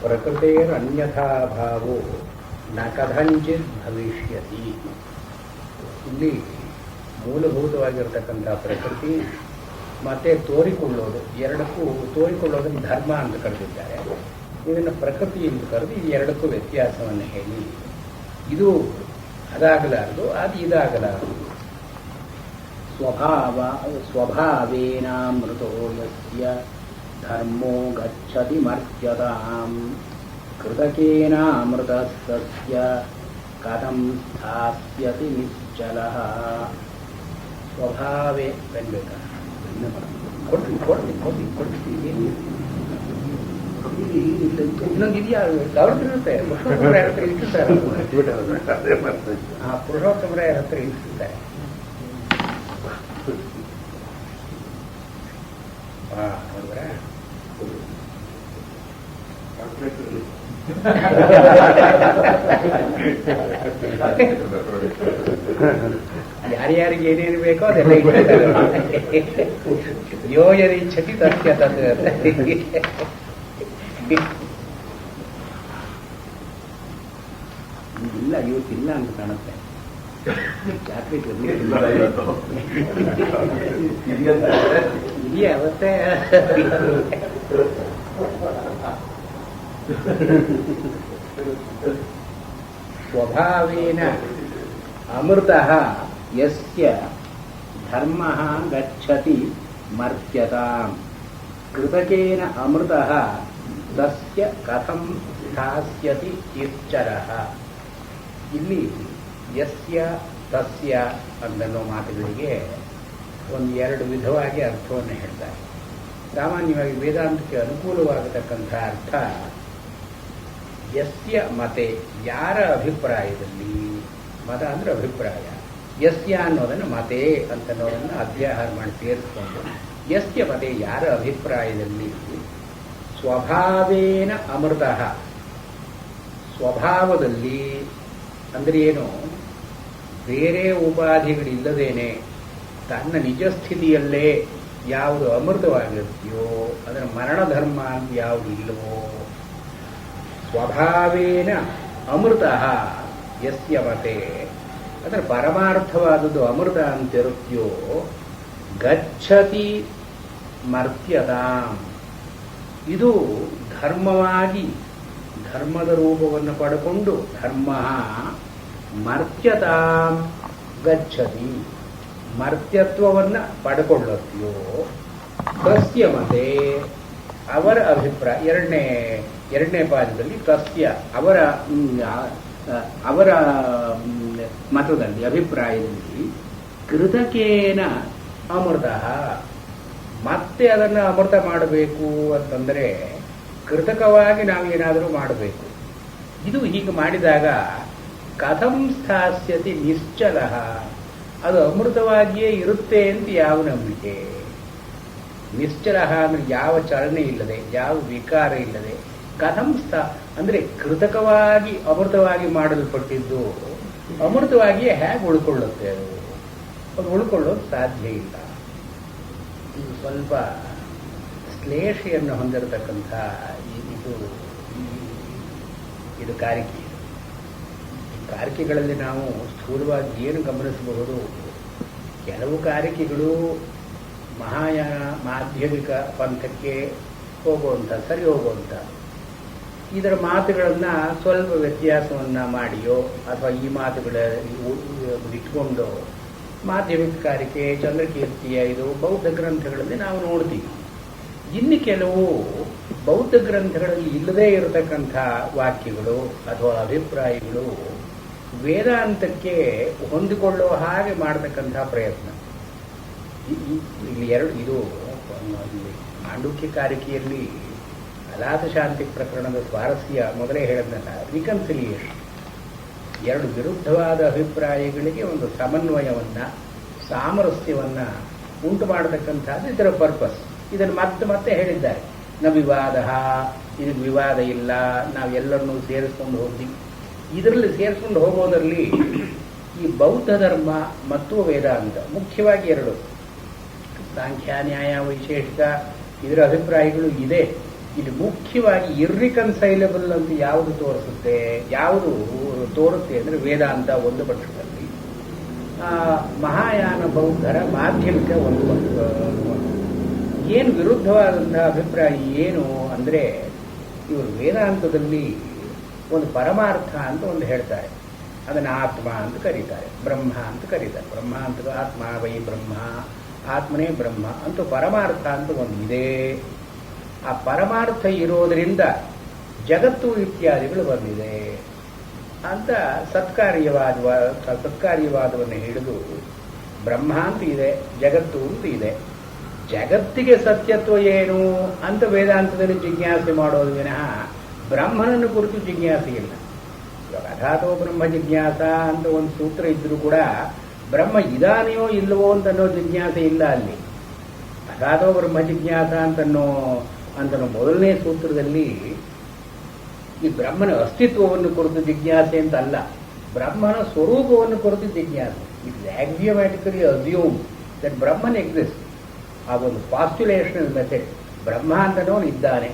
ಪ್ರಕೃತಿರನ್ಯಥಾಭಾವೋ ನ ಕಥಂಚಿತ್ ಭವಿಷ್ಯತಿ. ಇಲ್ಲಿ ಮೂಲಭೂತವಾಗಿರ್ತಕ್ಕಂಥ ಪ್ರಕೃತಿ ಮತ್ತೆ ತೋರಿಕೊಳ್ಳೋದು, ಎರಡಕ್ಕೂ ತೋರಿಕೊಳ್ಳೋದನ್ನು ಧರ್ಮ ಅಂತ ಕರೆದಿದ್ದಾರೆ. ಇದನ್ನು ಪ್ರಕೃತಿ ಎಂದು ಕರೆದು ಈ ಎರಡಕ್ಕೂ ವ್ಯತ್ಯಾಸವನ್ನು ಹೇಳಿ, ಇದು ಅದಾಗಲಾರದು, ಅದು ಇದಾಗಲಾರದು. ಸ್ವಭಾವೇನಾಮೃತೋ ಯಸ್ಯ ಧರ್ಮೋ ಗಚ್ಚತಿ ಮರ್ತ್ಯತಾಂ ಕೃತಕೇನಾಮೃತಸ್ತಸ್ಯ ಕಥಂ ಸ್ಥಾಸ್ಯತಿ ನಿಶ್ಚಲಃ. ಸ್ವಭಾವೇ ಬೆನ್ಬೇಕಾ ಕೊಡ್ತೀನಿ ಇನ್ನೊಂದು ಇದೆಯಾ ಅವ್ರದ್ದಿರುತ್ತೆ. ಪುರುಷೋತ್ತಮರಾಯರ ಹತ್ರ ಇಟ್ಟಿರ್ತಾರೆ, ಪುರುಷೋತ್ತಮರಾಯರ ಹತ್ರ ಇಟ್ಟಿರ್ತಾರೆ. ನೋಡಿದ್ರೆ ಯಾರ್ಯಾರಿಗೆ ಏನೇನು ಬೇಕೋ ಅದೆಲ್ಲ ಇಟ್ಟಿರ್ತಾರೆ. ಯೋ ಯದಿಚ್ಛತಿ ತಸ್ಯ ತದ್. ಇಲ್ಲ, ಇವತ್ತಿಲ್ಲ ಅಂತ ಕಾಣುತ್ತೆ. ಜಾತ್ರೆ ಇದೆಯಾ ಅವತ್ತೇ? ಸ್ವಭಾವೇನ ಅಮೃತಃ ಯಸ್ಯ ಧರ್ಮಃ ಗಚ್ಚತಿ ಮರ್ತ್ಯತಾಂ ಕೃತಕೇನ ಅಮೃತಃ ತಸ್ಯ ಕಥಂ ಸ್ಥಾಸ್ಯತಿ ನಿಶ್ಚಲಃ. ಇಲ್ಲಿ ಯಸ್ಯ ತಸ್ಯ ಅನ್ನೋ ಮಾತುಗಳಿಗೆ ಒಂದು ಎರಡು ವಿಧವಾಗಿ ಅರ್ಥವನ್ನು ಹೇಳ್ತಾರೆ. ಸಾಮಾನ್ಯವಾಗಿ ವೇದಾಂತಕ್ಕೆ ಅನುಕೂಲವಾಗತಕ್ಕಂಥ ಅರ್ಥ ಯಸ್ಯ ಮತೆ, ಯಾರ ಅಭಿಪ್ರಾಯದಲ್ಲಿ, ಮತ ಅಂದರೆ ಅಭಿಪ್ರಾಯ, ಯಸ್ಯ ಅನ್ನೋದನ್ನು ಮತೆ ಅಂತನ್ನೋದನ್ನು ಅಧ್ಯಾಹಾರ ಮಾಡಿ ಸೇರಿಸ್ಕೊಂಡು ಯಸ್ಯ ಮತೆ, ಯಾರ ಅಭಿಪ್ರಾಯದಲ್ಲಿ ಸ್ವಭಾವೇನ ಅಮೃತಃ, ಸ್ವಭಾವದಲ್ಲಿ ಅಂದರೆ ಏನು, ಬೇರೆ ಉಪಾಧಿಗಳಿಲ್ಲದೇನೆ ತನ್ನ ನಿಜ ಸ್ಥಿತಿಯಲ್ಲೇ ಯಾವುದು ಅಮೃತವಾಗಿರುತ್ತೆಯೋ ಅದರ ಮರಣಧರ್ಮ ಅಂತ ಯಾವುದು ಇಲ್ಲವೋ, ಸ್ವಭಾವೇನ ಅಮೃತಃ ಯಸ್ಯ ಮತೆ, ಅದರ ಪರಮಾರ್ಥವಾದದ್ದು ಅಮೃತ ಅಂತಿರುತ್ತೆಯೋ ಗಚ್ಚತಿ ಮರ್ತ್ಯತಾಂ, ಇದು ಧರ್ಮವಾಗಿ ಧರ್ಮದ ರೂಪವನ್ನು ಪಡೆಕೊಂಡು ಧರ್ಮ ಮರ್ತ್ಯತಾಂ ಗಚ್ಚತಿ, ಮರ್ತ್ಯತ್ವವನ್ನು ಪಡ್ಕೊಳ್ಳುತ್ತೆಯೋ ತಸ್ಯ ಮತೆ, ಅವರ ಅಭಿಪ್ರಾಯ. ಎರಡನೇ ಪಾದದಲ್ಲಿ ತಸ್ಯ, ಅವರ ಮತದಲ್ಲಿ, ಅಭಿಪ್ರಾಯದಲ್ಲಿ ಕೃತಕೇನ ಅಮೃತ, ಮತ್ತೆ ಅದನ್ನು ಅಮೃತ ಮಾಡಬೇಕು ಅಂತಂದರೆ ಕೃತಕವಾಗಿ ನಾವೇನಾದರೂ ಮಾಡಬೇಕು. ಇದು ಹೀಗೆ ಮಾಡಿದಾಗ ಕಥಂ ಸ್ಥಾಸ್ಯತಿ ನಿಶ್ಚಲಃ, ಅದು ಅಮೃತವಾಗಿಯೇ ಇರುತ್ತೆ ಅಂತ ಯಾವ ನಂಬಿಕೆ? ನಿಶ್ಚಲಃ ಅಂದರೆ ಯಾವ ಚಲನೆ ಇಲ್ಲದೆ, ಯಾವ ವಿಕಾರ ಇಲ್ಲದೆ, ಕಥಂ ಅಂದರೆ ಕೃತಕವಾಗಿ ಅಮೃತವಾಗಿ ಮಾಡಲ್ಪಟ್ಟಿದ್ದು ಅಮೃತವಾಗಿಯೇ ಹೇಗೆ ಉಳ್ಕೊಳ್ಳುತ್ತೆ? ಅದು ಉಳ್ಕೊಳ್ಳೋದು ಸಾಧ್ಯ ಇಲ್ಲ. ಇದು ಸ್ವಲ್ಪ ಶ್ಲೇಷೆಯನ್ನು ಹೊಂದಿರತಕ್ಕಂಥ ಇದು ಕಾರಿಕೆ. ಕಾರಿಕೆಗಳಲ್ಲಿ ನಾವು ಸ್ಥೂಲವಾಗಿ ಏನು ಗಮನಿಸಬಹುದು, ಕೆಲವು ಕಾರಿಕೆಗಳು ಮಹಾಯಾನ ಮಾಧ್ಯಮಿಕ ಪಂಥಕ್ಕೆ ಹೋಗುವಂಥ, ಸರಿ ಹೋಗುವಂಥ, ಇದರ ಮಾತುಗಳನ್ನು ಸ್ವಲ್ಪ ವ್ಯತ್ಯಾಸವನ್ನು ಮಾಡಿಯೋ ಅಥವಾ ಈ ಮಾತುಗಳ ಇಟ್ಕೊಂಡು ಮಾಧ್ಯಮಿಕ ಕಾರಿಕೆ, ಚಂದ್ರಕೀರ್ತಿಯ ಇದು ಬೌದ್ಧ ಗ್ರಂಥಗಳಲ್ಲಿ ನಾವು ನೋಡ್ತೀವಿ. ಇನ್ನು ಕೆಲವು ಬೌದ್ಧ ಗ್ರಂಥಗಳಲ್ಲಿ ಇಲ್ಲದೇ ಇರತಕ್ಕಂಥ ವಾಕ್ಯಗಳು ಅಥವಾ ಅಭಿಪ್ರಾಯಗಳು ವೇದಾಂತಕ್ಕೆ ಹೊಂದಿಕೊಳ್ಳುವ ಹಾಗೆ ಮಾಡತಕ್ಕಂಥ ಪ್ರಯತ್ನ. ಇಲ್ಲಿ ಇದು ಮಾಂಡುಕ್ಯ ಕಾರಿಕೆಯಲ್ಲಿ ಅಲಾತ ಶಾಂತಿ ಪ್ರಕರಣದ ಸ್ವಾರಸ್ಯ ಮೊದಲೇ ಹೇಳಿದ್ನಲ್ಲ, ರಿಕನ್ಸಿಲಿಯೇಷನ್. ಎರಡು ವಿರುದ್ಧವಾದ ಅಭಿಪ್ರಾಯಗಳಿಗೆ ಒಂದು ಸಮನ್ವಯವನ್ನು, ಸಾಮರಸ್ಯವನ್ನು ಉಂಟು ಮಾಡತಕ್ಕಂಥದ್ದು ಇದರ ಪರ್ಪಸ್. ಇದನ್ನು ಮತ್ತೆ ಹೇಳಿದ್ದಾರೆ. ನ ವಿವಾದ, ಇದಕ್ಕೆ ವಿವಾದ ಇಲ್ಲ, ನಾವೆಲ್ಲರನ್ನೂ ಸೇರಿಸ್ಕೊಂಡು ಹೋಗ್ತೀವಿ. ಇದರಲ್ಲಿ ಸೇರಿಸ್ಕೊಂಡು ಹೋಗೋದರಲ್ಲಿ ಈ ಬೌದ್ಧ ಧರ್ಮ ಮತ್ತು ವೇದಾಂತ ಮುಖ್ಯವಾಗಿ ಎರಡು, ಸಾಂಖ್ಯ ನ್ಯಾಯ ವೈಶೇಷಿಕ ಇದರ ಅಭಿಪ್ರಾಯಗಳು ಇದೆ. ಇಲ್ಲಿ ಮುಖ್ಯವಾಗಿ ಇರ್ರಿಕನ್ಸೈಲಬಲ್ ಅಂತ ಯಾವುದು ತೋರಿಸುತ್ತೆ, ಯಾವುದು ತೋರುತ್ತೆ ಅಂದರೆ ವೇದಾಂತ ಒಂದು ಪಕ್ಷದಲ್ಲಿ, ಮಹಾಯಾನ ಬೌದ್ಧರ ಮಾಧ್ಯಮಿಕ ಒಂದು ಏನು ವಿರುದ್ಧವಾದಂತಹ ಅಭಿಪ್ರಾಯ ಏನು ಅಂದರೆ, ಇವರು ವೇದಾಂತದಲ್ಲಿ ಒಂದು ಪರಮಾರ್ಥ ಅಂತ ಒಂದು ಹೇಳ್ತಾರೆ, ಅದನ್ನು ಆತ್ಮ ಅಂತ ಕರೀತಾರೆ, ಬ್ರಹ್ಮ ಅಂತ ಕರೀತಾರೆ. ಬ್ರಹ್ಮ ಅಂತ ಆತ್ಮ ವೈ ಬ್ರಹ್ಮ, ಆತ್ಮನೇ ಬ್ರಹ್ಮ ಅಂತ ಪರಮಾರ್ಥ ಅಂತ ಒಂದು ಇದೆ. ಆ ಪರಮಾರ್ಥ ಇರೋದರಿಂದ ಜಗತ್ತು ಇತ್ಯಾದಿಗಳು ಬಂದಿದೆ ಅಂತ ಸತ್ಕಾರ್ಯವಾದವನ್ನು ಹಿಡಿದು ಬ್ರಹ್ಮ ಅಂತ ಇದೆ, ಜಗತ್ತು ಅಂತ ಇದೆ. ಜಗತ್ತಿಗೆ ಸತ್ಯತ್ವ ಏನು ಅಂತ ವೇದಾಂತದಲ್ಲಿ ಜಿಜ್ಞಾಸೆ ಮಾಡೋದು ವಿನಃ ಬ್ರಹ್ಮನನ್ನು ಕುರಿತು ಜಿಜ್ಞಾಸೆ ಇಲ್ಲ. ಇವಾಗ ಅಧಾತೋ ಬ್ರಹ್ಮ ಜಿಜ್ಞಾಸ ಅಂತ ಒಂದು ಸೂತ್ರ ಇದ್ರೂ ಕೂಡ ಬ್ರಹ್ಮ ಇದಾನೆಯೋ ಇಲ್ಲವೋ ಅಂತನೋ ಜಿಜ್ಞಾಸೆ ಇಲ್ಲ ಅಲ್ಲಿ. ಅಧಾತೋ ಬ್ರಹ್ಮ ಜಿಜ್ಞಾಸ ಅಂತನೋ ಮೊದಲನೇ ಸೂತ್ರದಲ್ಲಿ ಈ ಬ್ರಹ್ಮನ ಅಸ್ತಿತ್ವವನ್ನು ಕುರಿತು ಜಿಜ್ಞಾಸೆ ಅಂತ ಅಲ್ಲ, ಬ್ರಹ್ಮನ ಸ್ವರೂಪವನ್ನು ಕುರಿತು ಜಿಜ್ಞಾಸೆ. It is axiomatically assume that Brahman exist. ಆ ಒಂದು ಪಾಸ್ಟುಲೇಷನಲ್ ಮೆಥಡ್, ಬ್ರಹ್ಮ ಅಂತನೋ ಇದ್ದಾನೆ,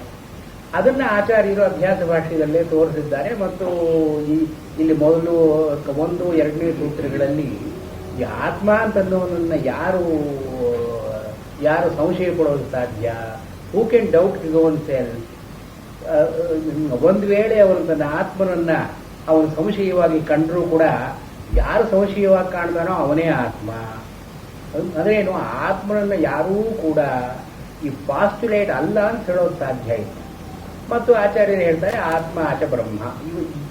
ಅದನ್ನು ಆಚಾರ್ಯರು ಅಭ್ಯಾಸ ಭಾಷ್ಯದಲ್ಲೇ ತೋರಿಸಿದ್ದಾರೆ. ಮತ್ತು ಇಲ್ಲಿ ಮೊದಲು 1, 2ನೇ ಸೂತ್ರಗಳಲ್ಲಿ ಈ ಆತ್ಮ ಅಂತನ್ನೋನನ್ನು ಯಾರು ಸಂಶಯ ಪಡೋದು ಸಾಧ್ಯ? Who can doubt his own self? ಒಂದು ವೇಳೆ ಅವನು ತನ್ನ ಆತ್ಮನನ್ನ ಅವನು ಸಂಶಯವಾಗಿ ಕಂಡರೂ ಕೂಡ ಯಾರು ಸಂಶಯವಾಗಿ ಕಾಣ್ತಾನೋ ಅವನೇ ಆತ್ಮ. ಅದೇನು, ಆತ್ಮನನ್ನ ಯಾರೂ ಕೂಡ ಈ ಪಾಸ್ಟುಲೇಟ್ ಅಲ್ಲ ಅಂತ ಹೇಳೋದು ಸಾಧ್ಯ ಇಲ್ಲ. ಮತ್ತು ಆಚಾರ್ಯರು ಹೇಳ್ತಾರೆ ಆತ್ಮ ಆಚ ಬ್ರಹ್ಮ,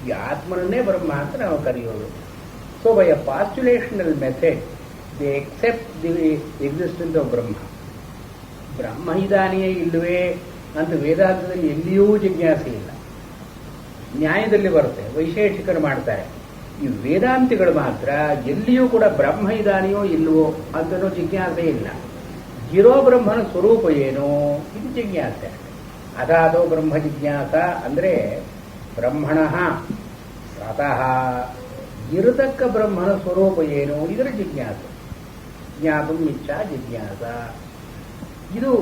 ಈ ಆತ್ಮನನ್ನೇ ಬ್ರಹ್ಮ ಅಂತ ನಾವು ಕರೆಯೋದು. So by a postulational method they accept the existence of Brahma. Brahma ಇದಾನೆಯೇ ಇಲ್ಲವೇ ಅಂತ ವೇದಾಂತದಲ್ಲಿ ಎಲ್ಲಿಯೂ ಜಿಜ್ಞಾಸೆ ಇಲ್ಲ. ನ್ಯಾಯದಲ್ಲಿ ಬರುತ್ತೆ, ವೈಶೇಷಿಕರು ಮಾಡ್ತಾರೆ. ಈ ವೇದಾಂತಿಗಳು ಮಾತ್ರ ಎಲ್ಲಿಯೂ ಕೂಡ ಬ್ರಹ್ಮ ಇದಾನೆಯೋ ಇಲ್ಲವೋ ಅಂತನೋ ಜಿಜ್ಞಾಸೆ ಇಲ್ಲ. ಇರೋ ಬ್ರಹ್ಮನ ಸ್ವರೂಪ ಏನೋ ಇದು ಜಿಜ್ಞಾಸೆ. ಅದಾದೋ ಬ್ರಹ್ಮ ಜಿಜ್ಞಾಸ ಅಂದರೆ ಬ್ರಹ್ಮಣ ಸ್ವತಃ ಇರತಕ್ಕ ಬ್ರಹ್ಮನ ಸ್ವರೂಪ ಏನು ಇದರ ಜಿಜ್ಞಾಸೆ. ಜ್ಞಾತು ಇಚ್ಛಾ ಜಿಜ್ಞಾಸ. ಇದು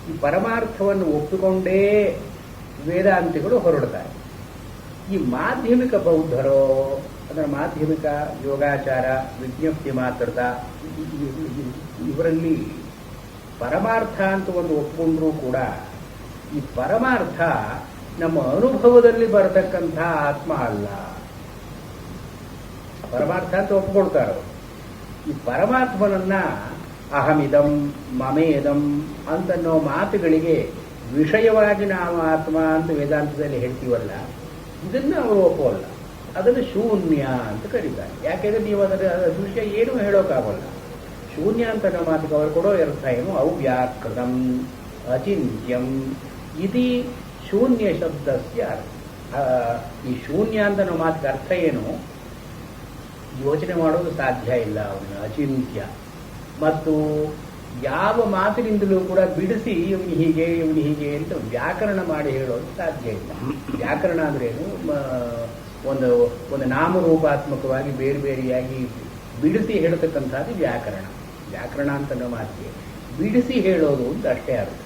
ಈ ಪರಮಾರ್ಥವನ್ನು ಒಪ್ಪಿಕೊಂಡೇ ವೇದಾಂತಿಗಳು ಹೊರಡ್ತಾರೆ. ಈ ಮಾಧ್ಯಮಿಕ ಬೌದ್ಧರೋ, ಅದರ ಮಾಧ್ಯಮಿಕ ಯೋಗಾಚಾರ, ವಿಜ್ಞಪ್ತಿ ಮಾತೃತ, ಇವರಲ್ಲಿ ಪರಮಾರ್ಥ ಅಂತ ಒಂದು ಒಪ್ಪಿಕೊಂಡ್ರೂ ಕೂಡ ಈ ಪರಮಾರ್ಥ ನಮ್ಮ ಅನುಭವದಲ್ಲಿ ಬರತಕ್ಕಂಥ ಆತ್ಮ ಅಲ್ಲ. ಪರಮಾರ್ಥ ಅಂತ ಒಪ್ಪಿಕೊಳ್ತಾರೆ. ಈ ಪರಮಾತ್ಮನನ್ನ ಅಹಮಿದಂ ಮಮೇದಂ ಅಂತನ್ನೋ ಮಾತುಗಳಿಗೆ ವಿಷಯವಾಗಿ ನಾವು ಆತ್ಮ ಅಂತ ವೇದಾಂತದಲ್ಲಿ ಹೇಳ್ತೀವಲ್ಲ, ಇದನ್ನು ಅವರು ಒಪ್ಪೋಲ್ಲ. ಅದನ್ನು ಶೂನ್ಯ ಅಂತ ಕರೀತಾರೆ. ಯಾಕೆಂದ್ರೆ ನೀವು ಅದರ ವಿಷಯ ಏನೂ ಹೇಳೋಕ್ಕಾಗಲ್ಲ. ಶೂನ್ಯ ಅಂತ ಅನ್ನೋ ಮಾತಿಗೆ ಅವರು ಕೊಡೋ ಅರ್ಥ ಏನು? ಅವ್ಯಾಕೃತಂ ಅಚಿಂತ್ಯಂ ಇತಿ ಶೂನ್ಯ ಶಬ್ದಸ್ಯ ಈ ಶೂನ್ಯ ಅಂತ ಅನ್ನೋ ಮಾತಿಗೆ ಅರ್ಥ ಏನು? ಯೋಚನೆ ಮಾಡೋದು ಸಾಧ್ಯ ಇಲ್ಲ ಅವನು, ಅಚಿಂತ್ಯ. ಮತ್ತು ಯಾವ ಮಾತಿನಿಂದಲೂ ಕೂಡ ಬಿಡಿಸಿ ಇವನು ಹೀಗೆ ಅಂತ ವ್ಯಾಕರಣ ಮಾಡಿ ಹೇಳೋದು ಸಾಧ್ಯ ಇಲ್ಲ. ವ್ಯಾಕರಣ ಅಂದ್ರೇನು? ಒಂದು ನಾಮರೂಪಾತ್ಮಕವಾಗಿ ಬೇರೆ ಬೇರೆಯಾಗಿ ಬಿಡಿಸಿ ಹೇಳತಕ್ಕಂಥದ್ದು ವ್ಯಾಕರಣ. ವ್ಯಾಕರಣ ಅಂತ ಅನ್ನೋ ಮಾತಿಗೆ ಬಿಡಿಸಿ ಹೇಳೋದು ಅಂತ ಅಷ್ಟೇ ಅರ್ಥ.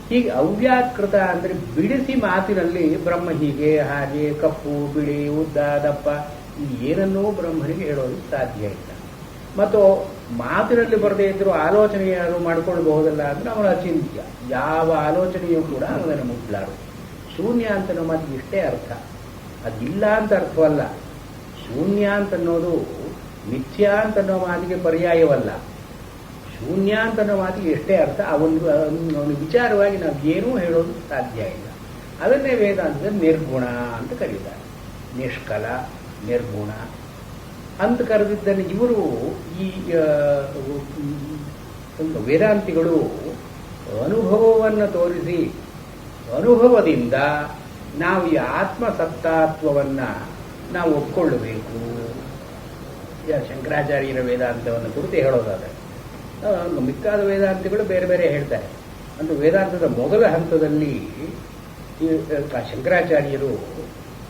ಹೀಗೆ ಅವ್ಯಾಕೃತ ಅಂದರೆ ಬಿಡಿಸಿ ಮಾತಿನಲ್ಲಿ ಬ್ರಹ್ಮ ಹೀಗೆ ಹಾಗೆ ಕಪ್ಪು ಬಿಳಿ ಉದ್ದ ದಪ್ಪ ಏನನ್ನೂ ಬ್ರಹ್ಮನಿಗೆ ಹೇಳೋದು ಸಾಧ್ಯ ಇಲ್ಲ. ಮತ್ತು ಮಾತಿನಲ್ಲಿ ಬರದೇ ಇದ್ದರೂ ಆಲೋಚನೆ ಯಾರು ಮಾಡ್ಕೊಳ್ಬಹುದಲ್ಲ ಅಂದ್ರೆ ಅವನ ಅಚಿಂತ್ಯ. ಯಾವ ಆಲೋಚನೆಯೂ ಕೂಡ ಅವನನ್ನು ಮುಟ್ಲಾರು. ಶೂನ್ಯ ಅಂತನೋ ಮಾತಿಗೆ ಇಷ್ಟೇ ಅರ್ಥ, ಅದಿಲ್ಲ ಅಂತ ಅರ್ಥವಲ್ಲ. ಶೂನ್ಯ ಅಂತನ್ನೋದು ಮಿಥ್ಯಾ ಅಂತನ್ನೋ ಮಾತಿಗೆ ಪರ್ಯಾಯವಲ್ಲ. ಶೂನ್ಯ ಅಂತನ್ನೋ ಮಾತಿಗೆ ಎಷ್ಟೇ ಅರ್ಥ, ಅವನು ವಿಚಾರವಾಗಿ ನಾವು ಏನೂ ಹೇಳೋದು ಸಾಧ್ಯ ಇಲ್ಲ. ಅದನ್ನೇ ವೇದಾಂತದಲ್ಲಿ ನಿರ್ಗುಣ ಅಂತ ಕರೀತಾರೆ. ನಿಷ್ಕಲ, ನಿರ್ಗುಣ ಅಂತ ಕರೆದಿದ್ದನ್ನು ಇವರು ಈ ವೇದಾಂತಿಗಳು ಅನುಭವವನ್ನು ತೋರಿಸಿ, ಅನುಭವದಿಂದ ನಾವು ಈ ಆತ್ಮಸತ್ತಾತ್ವವನ್ನು ನಾವು ಒಪ್ಪಿಕೊಳ್ಳಬೇಕು. ಶಂಕರಾಚಾರ್ಯರ ವೇದಾಂತವನ್ನು ಕುರಿತು ಹೇಳೋದಾದರೆ ಮಿಕ್ಕಾದ ವೇದಾಂತಿಗಳು ಬೇರೆ ಬೇರೆ ಹೇಳ್ತಾರೆ. ಅಂತ ವೇದಾಂತದ ಮೊದಲ ಹಂತದಲ್ಲಿ ಶಂಕರಾಚಾರ್ಯರು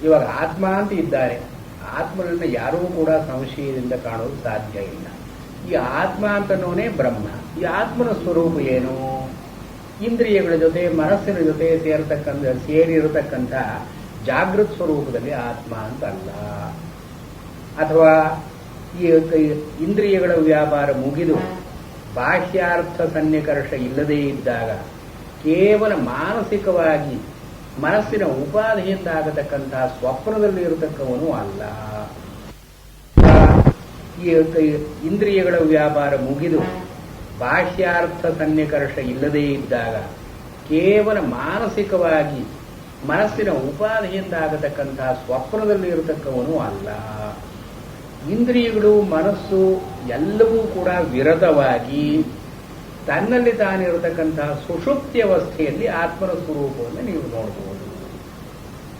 ಇವಾಗ ಆತ್ಮ ಅಂತ ಇದ್ದಾರೆ, ಆತ್ಮನನ್ನು ಯಾರೂ ಕೂಡ ಸಂಶಯದಿಂದ ಕಾಣೋದು ಸಾಧ್ಯ ಇಲ್ಲ. ಈ ಆತ್ಮ ಅಂತನೋನೇ ಬ್ರಹ್ಮ. ಈ ಆತ್ಮನ ಸ್ವರೂಪ ಏನು? ಇಂದ್ರಿಯಗಳ ಜೊತೆ ಮನಸ್ಸಿನ ಜೊತೆ ಸೇರಿರತಕ್ಕಂಥ ಜಾಗೃತ ಸ್ವರೂಪದಲ್ಲಿ ಆತ್ಮ ಅಂತಲ್ಲ. ಅಥವಾ ಈ ಇಂದ್ರಿಯಗಳ ವ್ಯಾಪಾರ ಮುಗಿದು ಬಾಹ್ಯಾರ್ಥ ಸನ್ನಿಕರ್ಷ ಇಲ್ಲದೇ ಇದ್ದಾಗ ಕೇವಲ ಮಾನಸಿಕವಾಗಿ ಮನಸ್ಸಿನ ಉಪಾಧಿಯಿಂದ ಆಗತಕ್ಕಂತಹ ಸ್ವಪ್ನದಲ್ಲಿ ಇರತಕ್ಕವನು ಅಲ್ಲ. ಈ ಇಂದ್ರಿಯಗಳ ವ್ಯಾಪಾರ ಮುಗಿದು ಬಾಹ್ಯಾರ್ಥ ಸನ್ನಿಕರ್ಷ ಇಲ್ಲದೇ ಇದ್ದಾಗ ಕೇವಲ ಮಾನಸಿಕವಾಗಿ ಮನಸ್ಸಿನ ಉಪಾಧಿಯಿಂದ ಆಗತಕ್ಕಂತಹ ಸ್ವಪ್ನದಲ್ಲಿ ಇರತಕ್ಕವನು ಅಲ್ಲ. ಇಂದ್ರಿಯಗಳು ಮನಸ್ಸು ಎಲ್ಲವೂ ಕೂಡ ವಿರತವಾಗಿ ತನ್ನಲ್ಲಿ ತಾನಿರತಕ್ಕಂತಹ ಸುಷುಪ್ತಿ ಅವಸ್ಥೆಯಲ್ಲಿ ಆತ್ಮನ ಸ್ವರೂಪವನ್ನು ನೀವು ನೋಡಬಹುದು.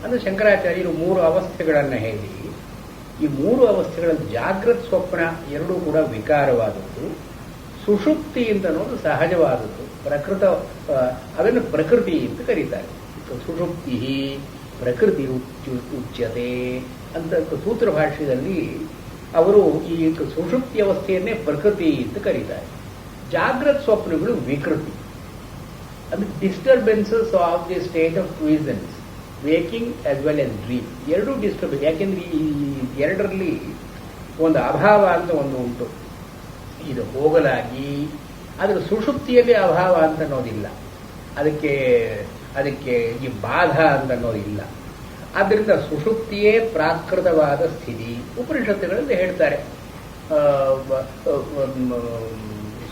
ಅಂದರೆ ಶಂಕರಾಚಾರ್ಯರು 3 ಅವಸ್ಥೆಗಳನ್ನು ಹೇಳಿ, ಈ 3 ಅವಸ್ಥೆಗಳಲ್ಲಿ ಜಾಗೃತ ಸ್ವಪ್ನ ಎರಡೂ ಕೂಡ ವಿಕಾರವಾದದ್ದು, ಸುಷುಪ್ತಿ ಅಂತ ಅನ್ನೋದು ಸಹಜವಾದದ್ದು, ಅದನ್ನು ಪ್ರಕೃತಿ ಅಂತ ಕರೀತಾರೆ. ಸುಷುಪ್ತಿ ಪ್ರಕೃತಿ ಉಚ್ಯತೆ ಅಂತ ಸೂತ್ರ ಭಾಷ್ಯದಲ್ಲಿ ಅವರು ಈ ಸುಷುಪ್ತಿ ಅವಸ್ಥೆಯನ್ನೇ ಪ್ರಕೃತಿ ಅಂತ ಕರೀತಾರೆ. ಜಾಗೃತ ಸ್ವಪ್ನಗಳು ವಿಕೃತಿ, ಅಂದ್ರೆ disturbances of the state of quiescence, waking as well as dream. ಎರಡೂ ಡಿಸ್ಟರ್ಬೆನ್ಸ್. ಯಾಕೆಂದ್ರೆ ಈ ಎರಡರಲ್ಲಿ ಒಂದು ಅಭಾವ ಅಂತ ಒಂದು ಉಂಟು, ಇದು ಹೋಗಲಾಗಿ ಅದರ ಸುಷುಪ್ತಿಯಲ್ಲಿ ಅಭಾವ ಅಂತ ಅನ್ನೋದಿಲ್ಲ, ಅದಕ್ಕೆ ಈ ಬಾಧ ಅಂತ ಅನ್ನೋದಿಲ್ಲ. ಆದ್ದರಿಂದ ಸುಷುಪ್ತಿಯೇ ಪ್ರಾಕೃತವಾದ ಸ್ಥಿತಿ. ಉಪನಿಷತ್ತುಗಳಲ್ಲಿ ಹೇಳ್ತಾರೆ,